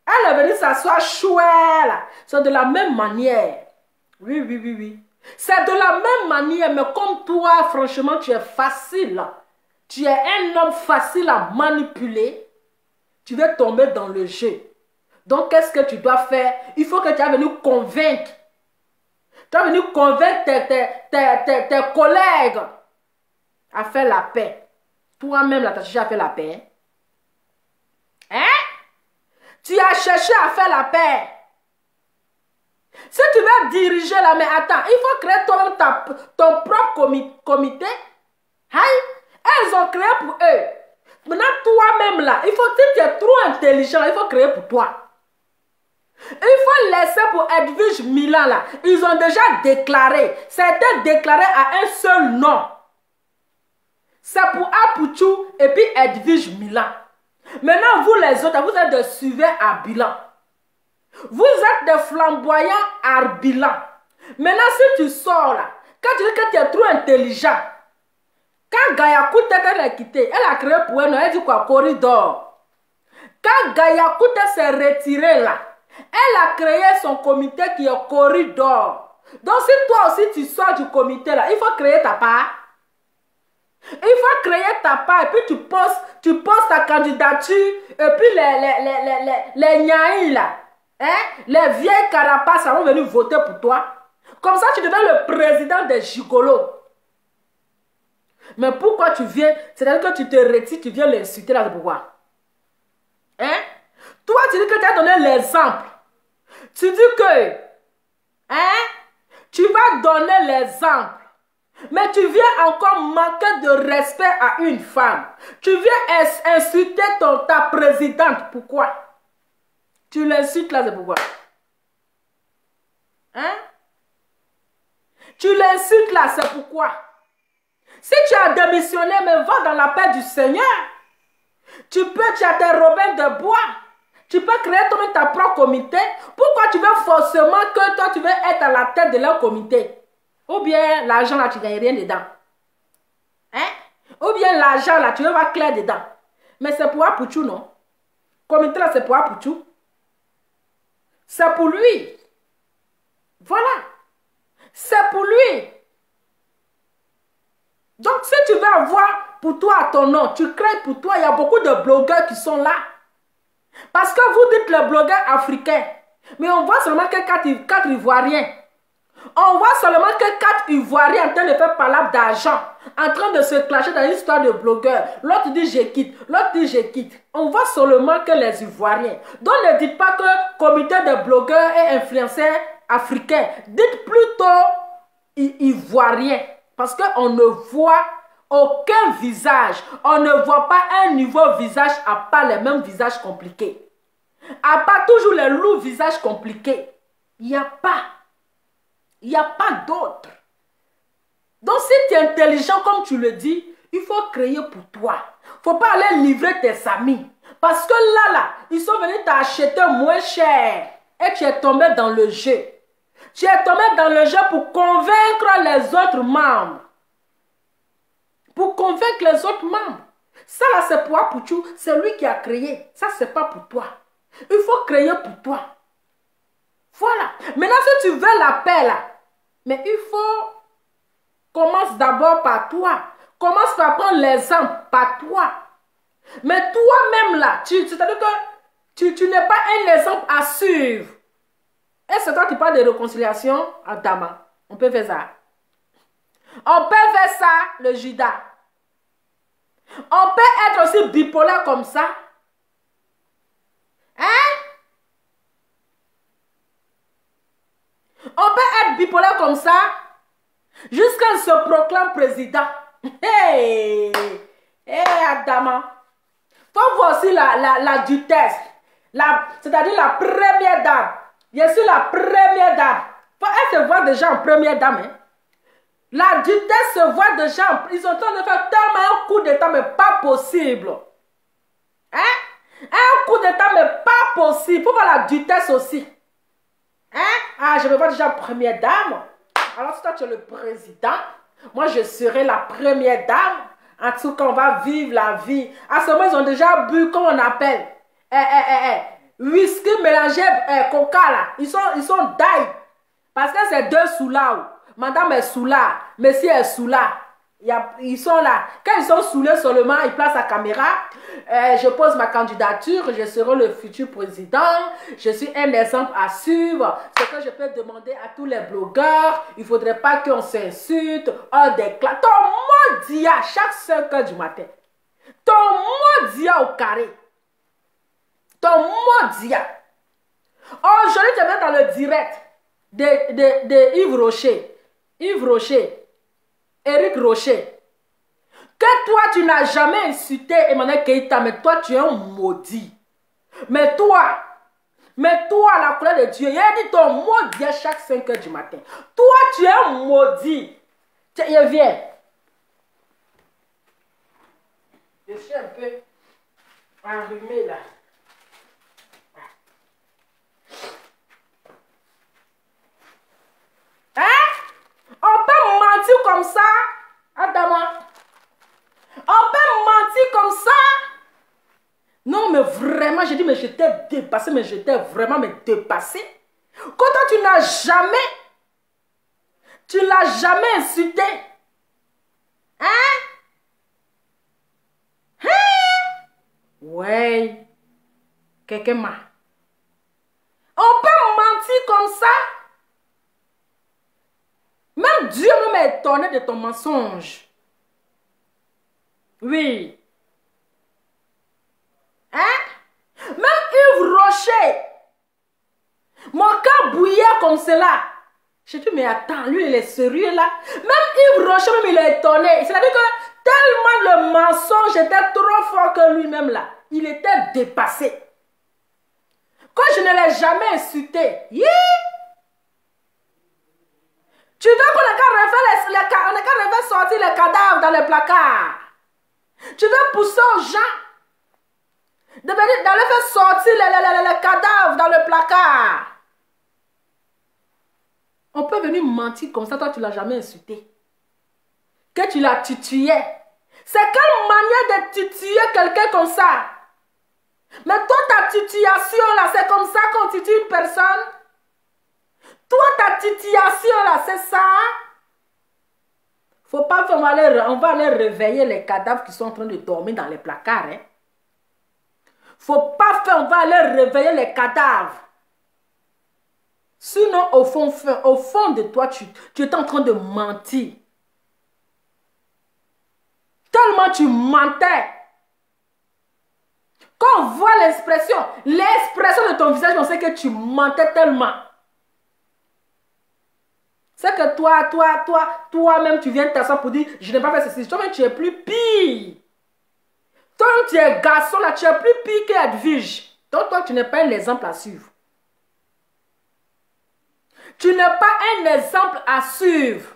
Speaker 1: Elle est venue s'asseoir chouette là. C'est de la même manière. Oui, oui, oui, oui. C'est de la même manière, mais comme toi, franchement, tu es facile. Tu es un homme facile à manipuler. Tu vas tomber dans le jeu. Donc, qu'est-ce que tu dois faire? Il faut que tu aies venu convaincre. Tu as venu convaincre tes collègues à faire la paix. Toi-même, là, tu as cherché à faire la paix. Hein? Tu as cherché à faire la paix. Si tu veux diriger là, mais attends, il faut créer toi-même ton propre comité. Elles ont créé pour eux. Maintenant, toi-même là, il faut, si tu es trop intelligent, il faut créer pour toi. Il faut laisser pour Edwige Milan là. Ils ont déjà déclaré. C'était déclaré à un seul nom. C'est pour Apouchou et puis Edwige Milan. Maintenant, vous les autres, vous êtes des suiveurs à bilan. Vous êtes des flamboyants à bilan. Maintenant, si tu sors là, quand tu dis que tu es trop intelligent, quand Gaïa Koute elle a quitté, elle a créé pour elle, elle dit quoi? Corridor. Quand Gaïa Koute s'est retirée là, elle a créé son comité qui est Corridor. Donc si toi aussi tu sors du comité là, il faut créer ta part. Il faut créer ta part et puis tu poses ta candidature et puis les Nyaïs là, les vieilles carapaces vont venir voter pour toi. Comme ça tu deviens le président des gigolos. Mais pourquoi tu viens? C'est-à-dire que tu te retires, tu viens l'insulter là, pourquoi? Toi tu dis que tu as donné l'exemple. Tu dis que, hein, tu vas donner l'exemple. Mais tu viens encore manquer de respect à une femme. Tu viens insulter ta présidente. Pourquoi? Tu l'insultes là, c'est pourquoi? Hein? Tu l'insultes là, c'est pourquoi? Si tu as démissionné, mais va dans la paix du Seigneur. Tu as tes robins de bois. Tu peux créer toi-même ta propre comité. Pourquoi tu veux forcément que toi, tu veux être à la tête de leur comité? Ou bien l'argent là, tu ne gagnes rien dedans. Hein? Ou bien l'argent là, tu veux voir clair dedans. Mais c'est pour Apouchou, non? Comité là, c'est pour Apouchou. C'est pour lui. Voilà. C'est pour lui. Donc, si tu veux avoir pour toi ton nom, tu crées pour toi, il y a beaucoup de blogueurs qui sont là. Parce que vous dites les blogueurs africains. Mais on voit seulement que 4 Ivoiriens. On voit seulement que 4 Ivoiriens en train de faire palabre d'argent, en train de se clasher dans une histoire de blogueurs. L'autre dit je quitte, l'autre dit je quitte. On voit seulement que les Ivoiriens. Donc ne dites pas que comité de blogueurs et influenceurs africains. Dites plutôt Ivoiriens. Parce qu'on ne voit aucun visage. On ne voit pas un niveau visage à part les mêmes visages compliqués. À part toujours les lourds visages compliqués. Il n'y a pas. Il n'y a pas d'autre. Donc si tu es intelligent comme tu le dis, il faut créer pour toi. Il ne faut pas aller livrer tes amis. Parce que là, ils sont venus t'acheter moins cher. Et tu es tombé dans le jeu. Tu es tombé dans le jeu pour convaincre les autres membres. Pour convaincre les autres membres. Ça là, c'est pour Apouchou. C'est lui qui a créé. Ça, c'est pas pour toi. Il faut créer pour toi. Voilà. Maintenant, si tu veux la paix là, mais il faut... Commence d'abord par toi. Commence par prendre l'exemple par toi. Mais toi-même là, c'est-à-dire que tu n'es pas un exemple à suivre. Et c'est toi qui parles de réconciliation à Dama. On peut faire ça. On peut faire ça, le Judas. On peut être aussi bipolaire comme ça. Hein? On peut être bipolaire comme ça jusqu'à ce se proclame président. Hey! Hey, Adama. Faut voir aussi la duchesse. C'est-à-dire la première dame. Je suis la première dame. Elle se voit déjà en première dame. Hein? La duchesse se voit déjà. Ils sont en train de faire tellement un coup d'état, mais pas possible. Hein? Un coup d'état, mais pas possible. Faut voir la duchesse aussi. Hein? Ah, je me vois déjà première dame. Alors, si toi tu es le président, moi je serai la première dame. En tout cas, on va vivre la vie. À ce moment, ils ont déjà bu, comment on appelle? Whisky mélangé coca là. Ils sont d'ail. Parce que c'est 2 sous là. Madame est sous là. Monsieur est sous là. Ils sont là. Quand ils sont saoulés seulement, ils placent la caméra. Je pose ma candidature. Je serai le futur président. Je suis un exemple à suivre. Ce que je peux demander à tous les blogueurs. Il ne faudrait pas qu'on s'insulte. On déclare. Ton mot dia chaque 5 heures du matin. Ton mot dia au carré. Ton mot dia. Aujourd'hui, tu es dans le direct de Yves Rocher. Yves Rocher. Éric Rocher, que toi tu n'as jamais insulté Emmanuel Keïta, mais toi tu es un maudit. Mais toi, la couleur de Dieu, il a dit ton maudit à chaque 5 heures du matin. Toi tu es un maudit. Je viens. Je suis un peu enrhumé là. Hein? On peut mentir comme ça, Adama. On peut mentir comme ça. Non, mais vraiment, j'ai dit, mais j'étais dépassé, mais j'étais vraiment dépassé. Quand toi, tu l'as jamais insulté. Hein? Hein? Ouais. Quelqu'un m'a. On peut mentir comme ça. Même Dieu même est étonné de ton mensonge. Oui. Hein? Même Yves Rocher. Mon cœur bouillait comme cela. J'ai dit, mais attends, lui, il est sérieux là. Même Yves Rocher, même il est étonné. C'est-à-dire que tellement le mensonge était trop fort que lui-même là, il était dépassé. Quand je ne l'ai jamais insulté, tu veux qu'on ait qu'à refaire sortir les cadavres dans les placards. Tu veux pousser aux gens d'aller faire sortir les cadavres dans le placard. On peut venir mentir comme ça, toi tu ne l'as jamais insulté. Que tu l'as titillé. C'est quelle manière de titiller quelqu'un comme ça? Mais toi ta titillation là, c'est comme ça qu'on titille une personne? Toi ta titillation là, c'est ça? Faut pas faire, on va aller réveiller les cadavres qui sont en train de dormir dans les placards. Hein? Faut pas faire, on va aller réveiller les cadavres. Sinon, au fond de toi, tu es en train de mentir. Tellement tu mentais. Quand on voit l'expression de ton visage, on sait que tu mentais tellement. C'est que toi-même, tu viens t'asseoir pour dire, je n'ai pas fait ceci. Toi-même, tu es plus pire. Toi-même, tu es garçon, là, tu es plus pire qu'Edwige. Donc, toi, tu n'es pas un exemple à suivre. Tu n'es pas un exemple à suivre.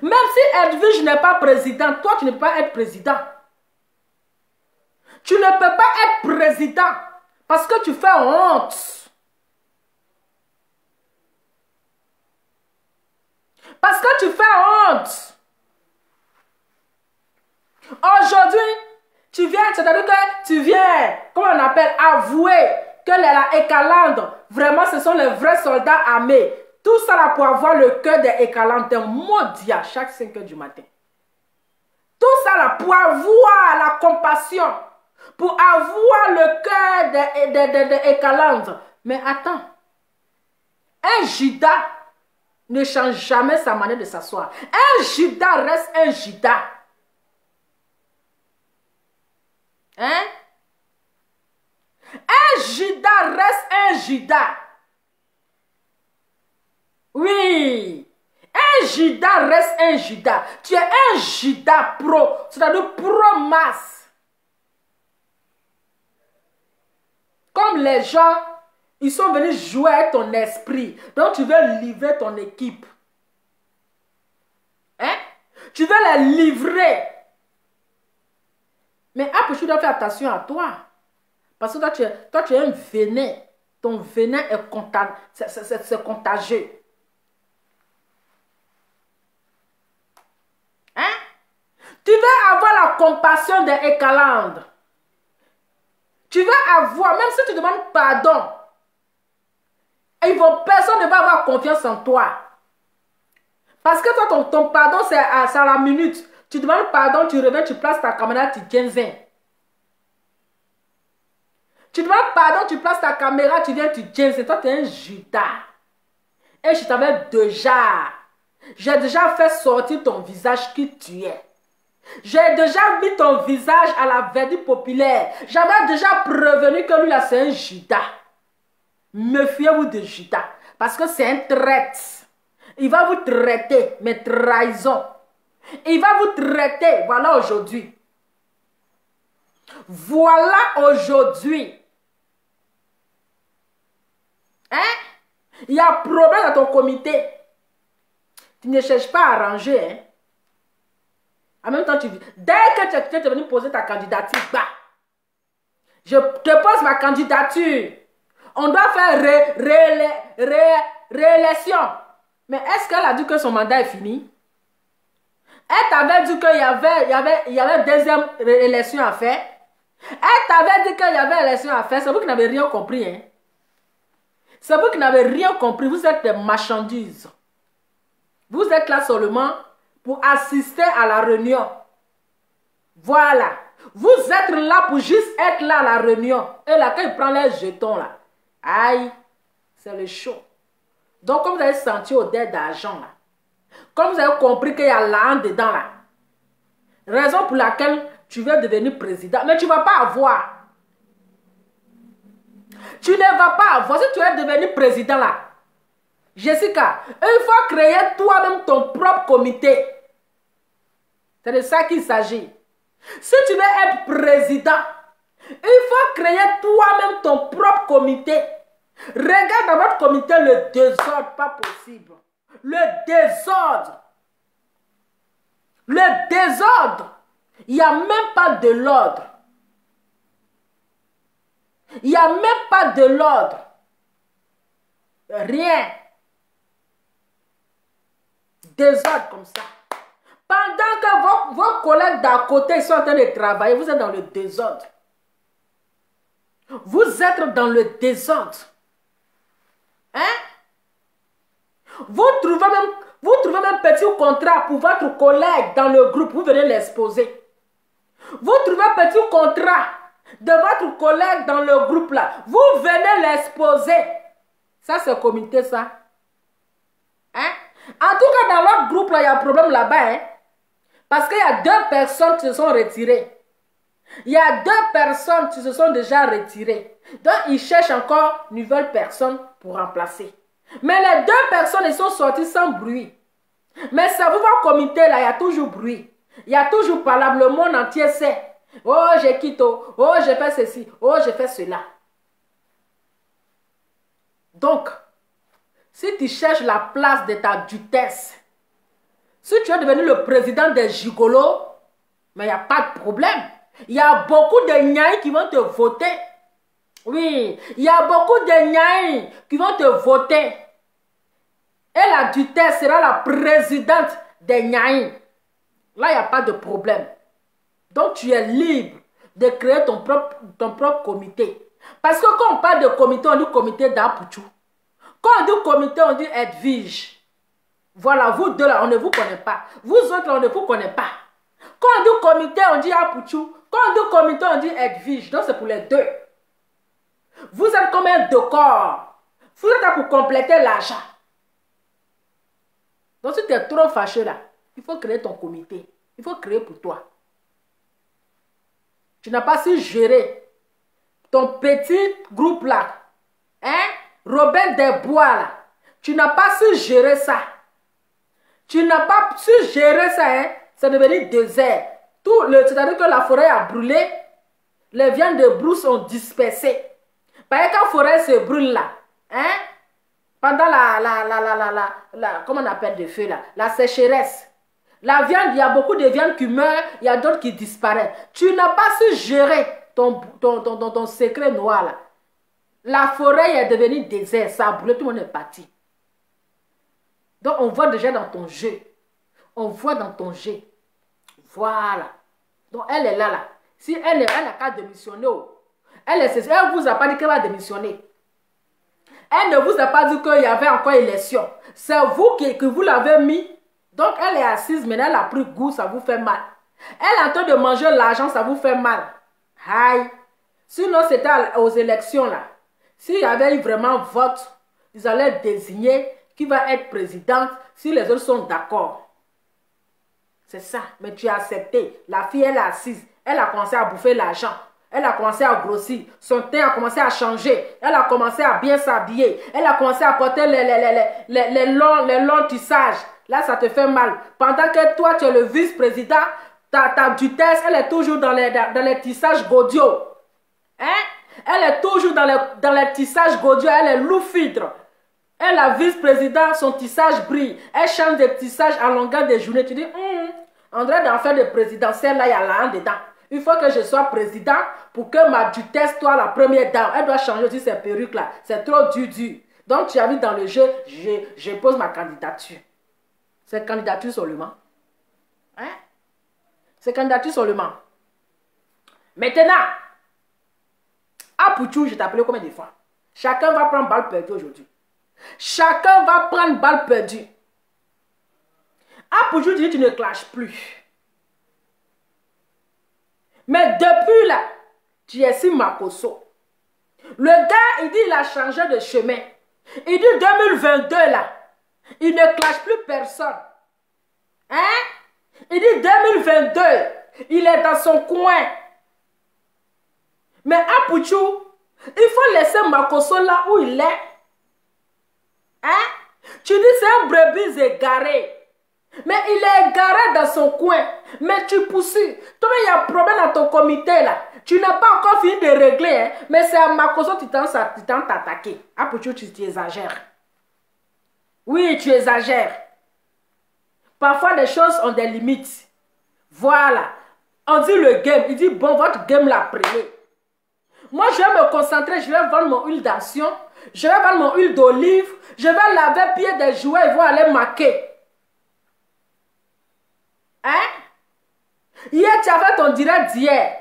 Speaker 1: Même si Edwige n'est pas président, toi, tu ne peux pas être président. Tu ne peux pas être président parce que tu fais honte. Parce que tu fais honte. Aujourd'hui, tu viens, c'est-à-dire que tu viens, comment on appelle, avouer que les Ekalandes, vraiment, ce sont les vrais soldats armés. Tout ça là pour avoir le cœur des Ekalandes, t'es maudit à chaque 5 heures du matin. Tout ça là pour avoir la compassion, pour avoir le cœur des Ekalandes. Mais attends, un Judas ne change jamais sa manière de s'asseoir. Un Judas reste un Judas. Hein? Un Judas reste un Judas. Oui. Un Judas reste un Judas. Tu es un Judas pro. C'est-à-dire pro-masse. Comme les gens, ils sont venus jouer avec ton esprit. Donc tu veux livrer ton équipe. Hein? Tu veux les livrer. Mais après, tu dois faire attention à toi. Parce que toi, tu es un venin. Ton venin c'est contagieux. Hein? Tu veux avoir la compassion des Ekalandes. Tu veux avoir, même si tu demandes pardon, personne ne va avoir confiance en toi. Parce que toi, ton pardon, c'est à la minute. Tu demandes pardon, tu reviens, tu places ta caméra, tu tiens. Tu demandes pardon, tu places ta caméra, tu viens, tu tiens. Toi, tu es un Judas. Et je t'avais déjà. J'ai déjà fait sortir ton visage qui tu es. J'ai déjà mis ton visage à la vertu populaire. J'avais déjà prévenu que lui là, c'est un Judas. Méfiez-vous de Judas. Parce que c'est un traître. Il va vous traiter, mais trahison. Il va vous traiter, voilà aujourd'hui. Voilà aujourd'hui. Hein? Il y a un problème dans ton comité. Tu ne cherches pas à arranger. Hein? En même temps, dès que tu es venu poser ta candidature, bah, je te pose ma candidature. On doit faire réélection. Mais est-ce qu'elle a dit que son mandat est fini? Elle t'avait dit qu'il y avait deuxième élection à faire. Elle t'avait dit qu'il y avait élection à faire. C'est vous qui n'avez rien compris. Hein? C'est vous qui n'avez rien compris. Vous êtes des marchandises. Vous êtes là seulement pour assister à la réunion. Voilà. Vous êtes là pour juste être là à la réunion. Et là, quand il prend les jetons là, aïe, c'est le show. Donc, comme vous avez senti odeur d'argent là, comme vous avez compris qu'il y a l'âne dedans là, raison pour laquelle tu veux devenir président, mais tu ne vas pas avoir. Tu ne vas pas avoir, si tu es devenu président là, Jessica, il faut créer toi-même ton propre comité. C'est de ça qu'il s'agit. Si tu veux être président, il faut créer toi-même ton propre comité. Regarde dans votre comité le désordre, pas possible. Le désordre. Le désordre. Il n'y a même pas de l'ordre. Il n'y a même pas de l'ordre. Rien. Désordre comme ça. Pendant que vos collègues d'à côté sont en train de travailler, vous êtes dans le désordre. Vous êtes dans le désordre. Hein? Vous trouvez même petit contrat pour votre collègue dans le groupe, vous venez l'exposer. Vous trouvez petit contrat de votre collègue dans le groupe là, vous venez l'exposer. Ça c'est comité ça. Hein? En tout cas dans l'autre groupe là, il y a un problème là-bas. Hein? Parce qu'il y a 2 personnes qui se sont retirées. Il y a 2 personnes qui se sont déjà retirées. Donc ils cherchent encore une nouvelle personne pour remplacer. Mais les 2 personnes, ils sont sorties sans bruit. Mais ça vous va au comité là, il y a toujours bruit. Il y a toujours parlable, le monde entier sait. Oh, je quitte, oh, je fais ceci, oh, je fais cela. Donc, si tu cherches la place de ta dutesse, si tu es devenu le président des gigolos, mais il n'y a pas de problème. Il y a beaucoup de niais qui vont te voter. Oui, il y a beaucoup de niais qui vont te voter. Et la dutesse sera la présidente des niais. Là, il n'y a pas de problème. Donc, tu es libre de créer ton propre comité. Parce que quand on parle de comité, on dit comité d'Apouchou. Quand on dit comité, on dit Edwige. Voilà, vous deux là, on ne vous connaît pas. Vous autres, on ne vous connaît pas. Quand on dit comité, on dit Apouchou. Quand on dit comité, on dit Edwige. Donc, c'est pour les deux. Vous êtes comme un décor. Vous êtes là pour compléter l'argent. Donc, si tu es trop fâché là, il faut créer ton comité. Il faut créer pour toi. Tu n'as pas su gérer ton petit groupe là. Hein? Robin Desbois là. Tu n'as pas su gérer ça. Tu n'as pas su gérer ça. Hein? C'est devenu désert. C'est-à-dire que la forêt a brûlé. Les viandes de brousse sont dispersées. Parce que quand la forêt se brûle là. Hein? Pendant comment on appelle de feu là? La sécheresse. La viande, il y a beaucoup de viandes qui meurent, il y a d'autres qui disparaissent. Tu n'as pas su gérer ton secret noir là. La forêt est devenue désert, ça a brûlé, tout le monde est parti. Donc on voit déjà dans ton jeu. On voit dans ton jeu. Voilà. Donc elle est là. Si elle n'a qu'à démissionner, elle ne vous a pas dit qu'elle va démissionner. Elle ne vous a pas dit qu'il y avait encore élection. C'est vous qui vous l'avez mis. Donc, elle est assise, maintenant, elle a pris goût, ça vous fait mal. Elle est en train de manger l'argent, ça vous fait mal. Aïe. Sinon, c'était aux élections, là. S'il y avait eu vraiment vote, ils allaient désigner qui va être présidente si les autres sont d'accord. C'est ça. Mais tu as accepté. La fille, elle est assise. Elle a commencé à bouffer l'argent. Elle a commencé à grossir. Son teint a commencé à changer. Elle a commencé à bien s'habiller. Elle a commencé à porter les longs tissages. Là, ça te fait mal. Pendant que toi, tu es le vice-président, ta dutesse, elle est toujours dans les tissages Godio. Hein? Elle est toujours dans les tissages Godio. Elle est loufitre. Elle, la vice-présidente, son tissage brille. Elle change de tissage à longueur de journée. Tu dis, on dirait d'en faire des présidentielles, là, il y a là dedans. Il faut que je sois président pour que ma dutesse soit la première dame. Elle doit changer aussi ses perruques là. C'est trop dur. Donc, tu as vu dans le jeu, je pose ma candidature. C'est candidature seulement. Hein? C'est candidature seulement. Maintenant, Apouchou, je t'ai appelé combien de fois? Chacun va prendre balle perdue aujourd'hui. Chacun va prendre balle perdue. Apouchou dit tu ne clashes plus. Mais depuis là, tu es si Makoso. Le gars, il dit il a changé de chemin. Il dit 2022 là. Il ne clash plus personne. Hein? Il dit 2022. Il est dans son coin. Mais Apouchou, Il faut laisser Makosso là où il est. Hein? Tu dis c'est un brebis égaré. Mais il est égaré dans son coin. Mais tu poursuis. Toi, il y a un problème dans ton comité là. Tu n'as pas encore fini de régler. Hein? Mais c'est à Makosso que tu t'en t'attaquer. Après tu exagères. Oui, tu exagères. Parfois, les choses ont des limites. Voilà. On dit le game. Il dit, bon, votre game l'a pris. Moi, je vais me concentrer. Je vais vendre mon huile d'action. Je vais vendre mon huile d'olive. Je vais laver pied des jouets. Ils vont aller maquer. Hein? Hier, tu as fait ton direct d'hier.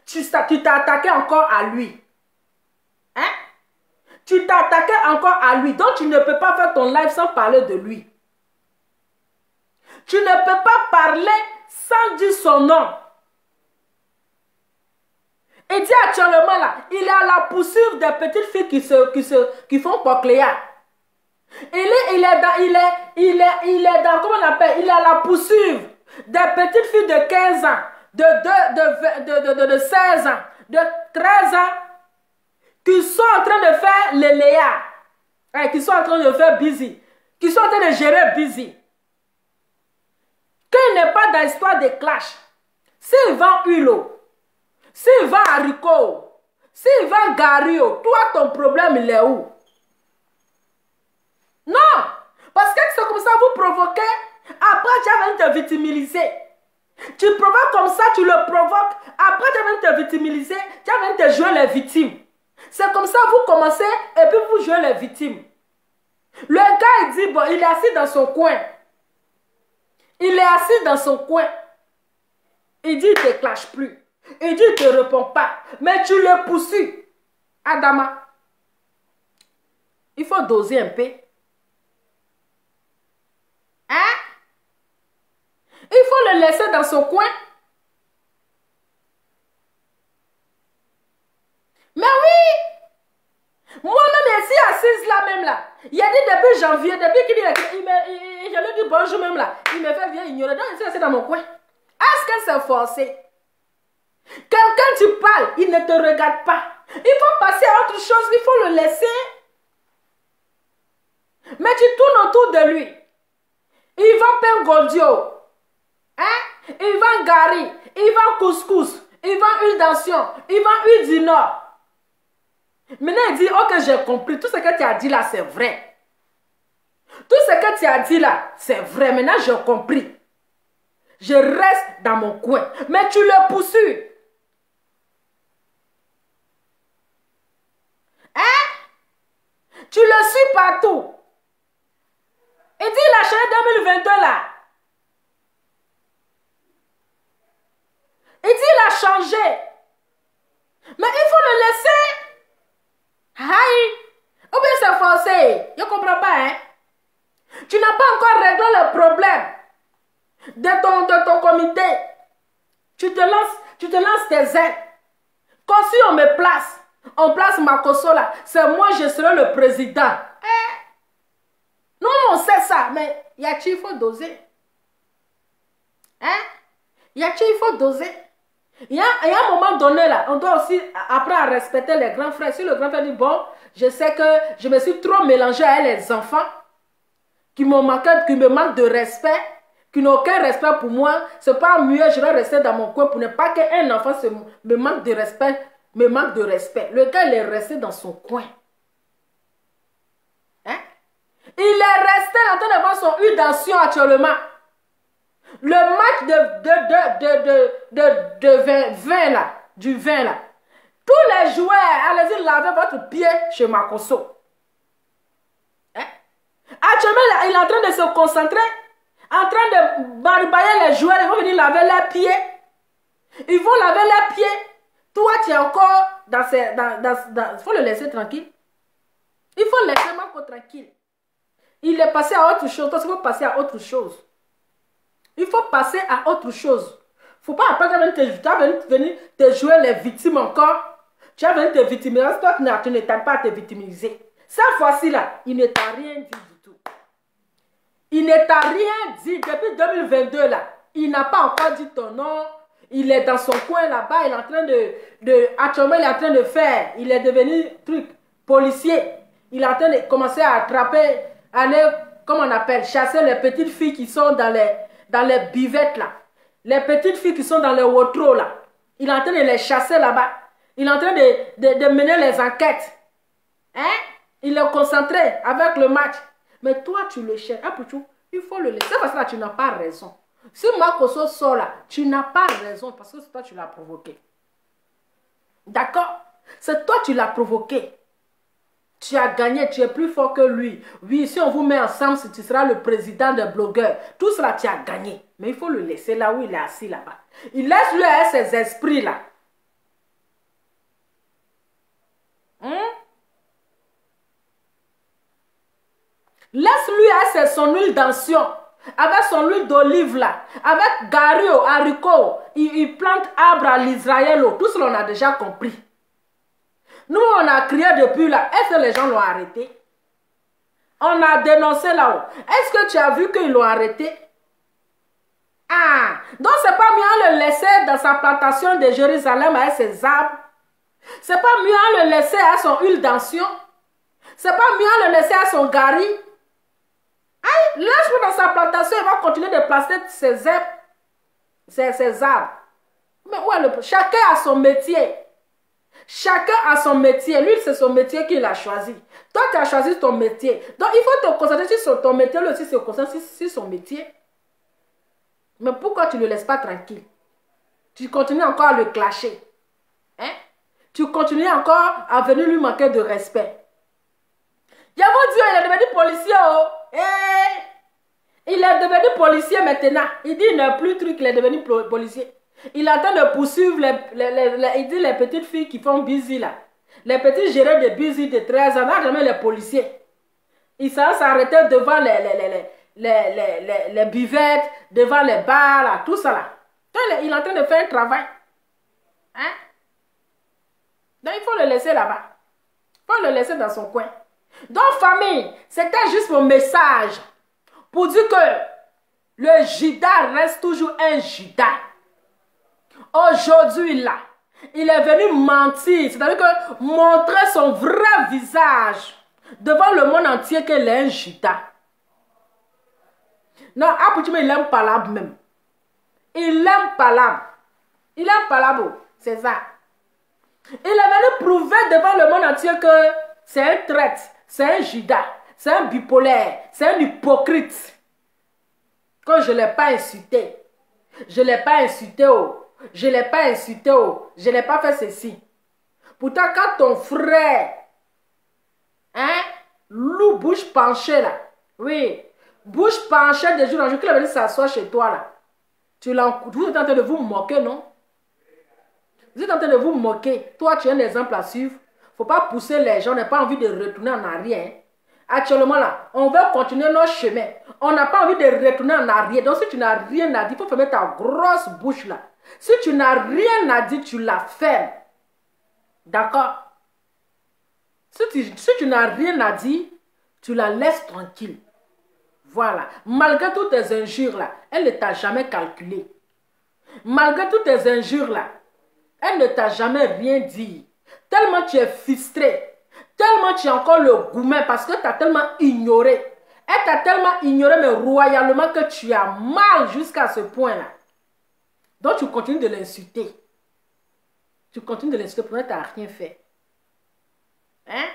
Speaker 1: Tu t'es attaqué encore à lui. Hein? Tu t'es attaqué encore à lui. Donc, tu ne peux pas faire ton live sans parler de lui. Tu ne peux pas parler sans dire son nom. Il dit actuellement là, il est à la poursuite des petites filles qui font cochléa. Il est dans, comment on appelle, il est à la poursuite des petites filles de 15 ans, de 16 ans, de 13 ans, qui sont en train de faire les Léa, qui sont en train de faire busy, qui sont en train de gérer busy. Qu'il n'est pas dans l'histoire de clash. S'il vend huilo, s'il vend haricot, s'il vend gario, toi ton problème il est où? Non, parce que c'est comme ça vous provoquez, après tu vas venir te victimiser. Tu provoques comme ça, tu le provoques, après tu vas venir te victimiser, tu vas venir te jouer les victimes. C'est comme ça vous commencez et puis vous jouez les victimes. Le gars il dit, bon, il est assis dans son coin. Il est assis dans son coin. Il dit, il ne te clash plus. Il dit, il ne te répond pas. Mais tu le poursuis. Adama, il faut doser un peu. Hein? Il faut le laisser dans son coin. Mais oui! Moi-même, ici, assise là même là. Il a dit depuis janvier, depuis qu'il je lui dis bonjour même là. Il me fait bien ignorer. Donc, il est dans mon coin. Est-ce que c'est forcé? Quelqu'un tu parles, il ne te regarde pas. Il faut passer à autre chose, il faut le laisser. Mais tu tournes autour de lui. Il vend pain Goldio. Hein? Il vend gari. Il vend couscous. Il vend huile d'action. Il vend huile du Nord. Maintenant, il dit, ok, j'ai compris. Tout ce que tu as dit là, c'est vrai. Tout ce que tu as dit là, c'est vrai. Maintenant, j'ai compris. Je reste dans mon coin. Mais tu le poursuis. Hein? Tu le suis partout. Il dit, il a changé 2022 là. Il dit, il a changé. Mais il faut le laisser. Aïe. Ou bien c'est forcé. Je ne comprends pas, hein. Tu n'as pas encore réglé le problème de ton comité. Tu te lances tes ailes. Quand si on place Makosso là, c'est moi, je serai le président. Non, on sait ça, mais Yachi, il faut doser. Hein? Yachi, il faut doser. Il y a un moment donné là, on doit aussi apprendre à respecter les grands frères. Si le grand frère dit, bon, je sais que je me suis trop mélangé à les enfants qui me manquent de respect, qui n'ont aucun respect pour moi, c'est pas mieux, je vais rester dans mon coin pour ne pas qu'un enfant me manque de respect, Le gars, il est resté dans son coin. Hein? Il est resté en train de voir son huile d'action actuellement. Le match du vin là. Tous les joueurs, allez-y laver votre pied chez Makosso. Hein? Actuellement, là, il est en train de se concentrer, en train de barbailler les joueurs, ils vont venir laver leurs pieds. Ils vont laver leurs pieds. Toi, tu es encore dans ces... Il faut le laisser tranquille. Il faut laisser Marco tranquille. Il est passé à autre chose. Toi, il faut passer à autre chose. Il faut passer à autre chose. Il ne faut pas après venir te jouer les victimes encore. Tu vas venir te victimiser. Toi, tu ne t'aimes pas à te victimiser. Cette fois-ci, là, il ne t'a rien dit du tout. Il ne t'a rien dit. Depuis 2022, là, il n'a pas encore dit ton nom. Il est dans son coin là-bas, il est en train actuellement, il est en train de faire, il est devenu policier. Il est en train de commencer à attraper, aller, comment on appelle, chasser les petites filles qui sont dans les buvettes là. Les petites filles qui sont dans les wotros là. Il est en train de les chasser là-bas. Il est en train de mener les enquêtes. Hein? Il est concentré avec le match. Mais toi, tu le cherches. Ah, Pouchou, il faut le laisser parce que là, tu n'as pas raison. Si Makoso sort là, tu n'as pas raison parce que c'est toi, tu l'as provoqué. D'accord? C'est toi, tu l'as provoqué. Tu as gagné, tu es plus fort que lui. Oui, si on vous met ensemble, si tu seras le président des blogueurs, tout cela, tu as gagné. Mais il faut le laisser là où il est assis là-bas. Il laisse lui avec ses esprits là. Laisse-lui avec son huile d'onction, avec son huile d'olive là, avec gario, haricot, il plante arbre à l'Israël. Tout cela on a déjà compris. Nous on a crié depuis là. Est-ce que les gens l'ont arrêté? On a dénoncé là-haut. Est-ce que tu as vu qu'ils l'ont arrêté? Ah, donc c'est pas mieux à le laisser dans sa plantation de Jérusalem avec ses arbres. C'est pas mieux à le laisser à son huile d'onction. C'est pas mieux à le laisser à son gari. Aïe, laisse-le dans sa plantation, il va continuer de placer ses herbes, ses arbres. Mais ouais, chacun a son métier. Chacun a son métier. Lui, c'est son métier qu'il a choisi. Toi, tu as choisi ton métier. Donc, il faut te concentrer sur ton métier. Lui aussi se concentre sur son métier. Mais pourquoi tu ne le laisses pas tranquille? Tu continues encore à le clasher. Hein? Tu continues encore à venir lui manquer de respect. Yavou Dieu, il est devenu policier. Oh. Hey! Il est devenu policier maintenant. Il dit il n'est plus truc, il est devenu policier. Il est en train de poursuivre il dit les petites filles qui font busy là. Les petits gérants de busy de 13 ans, là, jamais les policiers. Ils s'en s'arrêter devant les buvettes, devant les bars, là, tout ça là. Donc, il est en train de faire un travail. Hein? Donc il faut le laisser là-bas. Il faut le laisser dans son coin. Donc famille, c'était juste mon message pour dire que le Judas reste toujours un Judas. Aujourd'hui là, il est venu mentir, c'est-à-dire que montrer son vrai visage devant le monde entier qu'il est un Judas. Non, Apouchime, il aime palabre même. Il aime palabre. Il aime palabre, c'est ça. Il est venu prouver devant le monde entier que c'est un traître, c'est un Judas, c'est un bipolaire, c'est un hypocrite. Que je ne l'ai pas insulté. Je ne l'ai pas insulté. Oh. Je ne l'ai pas insulté. Oh. Je n'ai pas fait ceci. Pourtant, quand ton frère, hein, loup bouche penchée là, oui, bouche penchée de jour en jour, qu'il a venu s'asseoir chez toi là, vous êtes en train de vous moquer, non? Vous êtes en train de vous moquer. Toi, tu es un exemple à suivre. Il ne faut pas pousser les gens. On n'a pas envie de retourner en arrière. Actuellement, là, on veut continuer notre chemin. On n'a pas envie de retourner en arrière. Donc, si tu n'as rien à dire, il faut fermer ta grosse bouche là. Si tu n'as rien à dire, tu la fermes. D'accord? Si tu n'as rien à dire, tu la laisses tranquille. Voilà. Malgré toutes tes injures là, elle ne t'a jamais calculé. Malgré toutes tes injures là, elle ne t'a jamais rien dit. Tellement tu es frustré. Tellement tu as encore le gourmet parce que tu as tellement ignoré. Elle t'a tellement ignoré, mais royalement, que tu as mal jusqu'à ce point-là. Donc tu continues de l'insulter. Tu continues de l'insulter pour que tu n'as rien fait. Hein?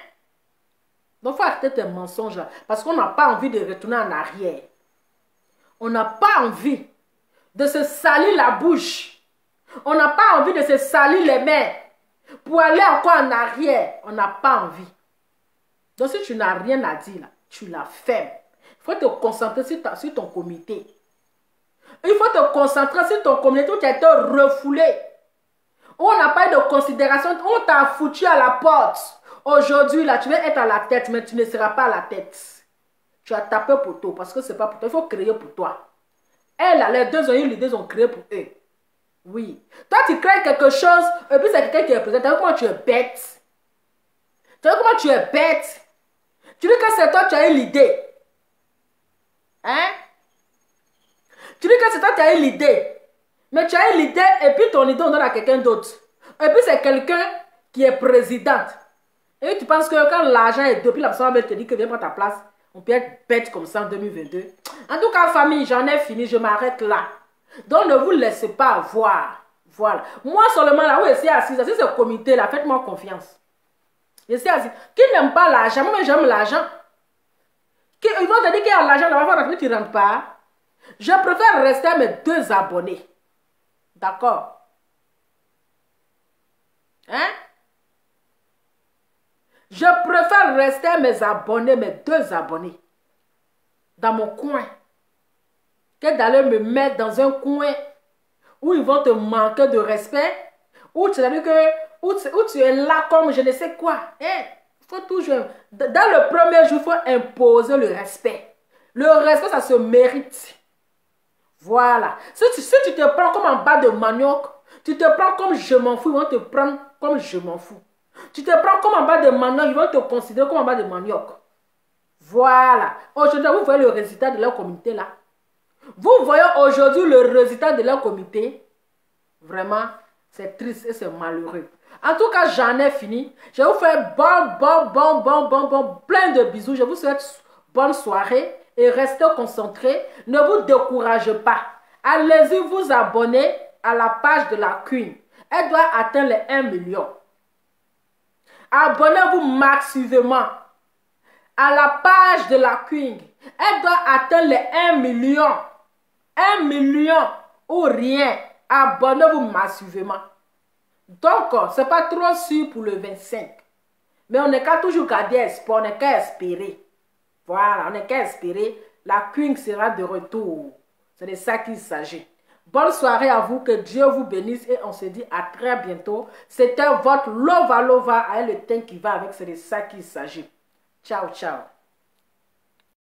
Speaker 1: Donc il faut arrêter tes mensonges là. Parce qu'on n'a pas envie de retourner en arrière. On n'a pas envie de se salir la bouche. On n'a pas envie de se salir les mains pour aller encore en arrière. On n'a pas envie. Donc si tu n'as rien à dire là, tu la fermes. Il faut te concentrer sur ton comité. Il faut te concentrer sur ton comité où tu as été refoulé. Où on n'a pas eu de considération. Où on t'a foutu à la porte. Aujourd'hui là, tu vas être à la tête, mais tu ne seras pas à la tête. Tu as tapé pour toi parce que ce n'est pas pour toi. Il faut créer pour toi. Elle, là, les deux ont eu l'idée, ils ont créé pour eux. Oui. Toi, tu crées quelque chose, et puis c'est quelqu'un qui représente. Tu vois comment tu es bête? Tu vois comment tu es bête? Tu dis que c'est toi qui as eu l'idée. Hein? Tu dis que c'est toi qui as eu l'idée. Mais tu as une idée et puis ton idée on donne à quelqu'un d'autre. Et puis c'est quelqu'un qui est présidente. Et tu penses que quand l'argent est depuis la personne va te dire que viens prendre ta place, on peut être bête comme ça en 2022. En tout cas, famille, j'en ai fini, je m'arrête là. Donc ne vous laissez pas avoir. Voilà. Moi seulement là où je suis assise, c'est ce comité là, faites-moi confiance. Je suis assise. Qui n'aime pas l'argent? Moi j'aime l'argent. Ils vont te dire qu'il y a l'argent là-bas, tu ne rentres pas. Je préfère rester à mes 2 abonnés. D'accord? Hein? Je préfère rester à mes abonnés, mes 2 abonnés, dans mon coin, que d'aller me mettre dans un coin où ils vont te manquer de respect, où tu es là comme je ne sais quoi. Hein? Faut toujours, dans le premier jour, il faut imposer le respect. Le respect, ça se mérite. Voilà. Si tu te prends comme en bas de manioc, tu te prends comme je m'en fous, ils vont te prendre comme je m'en fous. Tu te prends comme en bas de manioc, ils vont te considérer comme en bas de manioc. Voilà. Aujourd'hui, vous voyez le résultat de leur comité là. Vous voyez aujourd'hui le résultat de leur comité. Vraiment, c'est triste et c'est malheureux. En tout cas, j'en ai fini. Je vous fais plein de bisous. Je vous souhaite bonne soirée et restez concentrés. Ne vous découragez pas. Allez-y vous abonner à la page de la Queen. Elle doit atteindre les 1 million. Abonnez-vous massivement à la page de la Queen. Elle doit atteindre les 1 million. 1 million ou rien. Abonnez-vous massivement. Donc, ce n'est pas trop sûr pour le 25. Mais on n'est qu'à toujours garder espoir, on n'est qu'à espérer. Voilà, on n'est qu'à espérer. La Queen sera de retour. C'est de ça qu'il s'agit. Bonne soirée à vous, que Dieu vous bénisse et on se dit à très bientôt. C'était votre Lova Lova avec le thème qui va avec, c'est de ça qu'il s'agit. Ciao, ciao.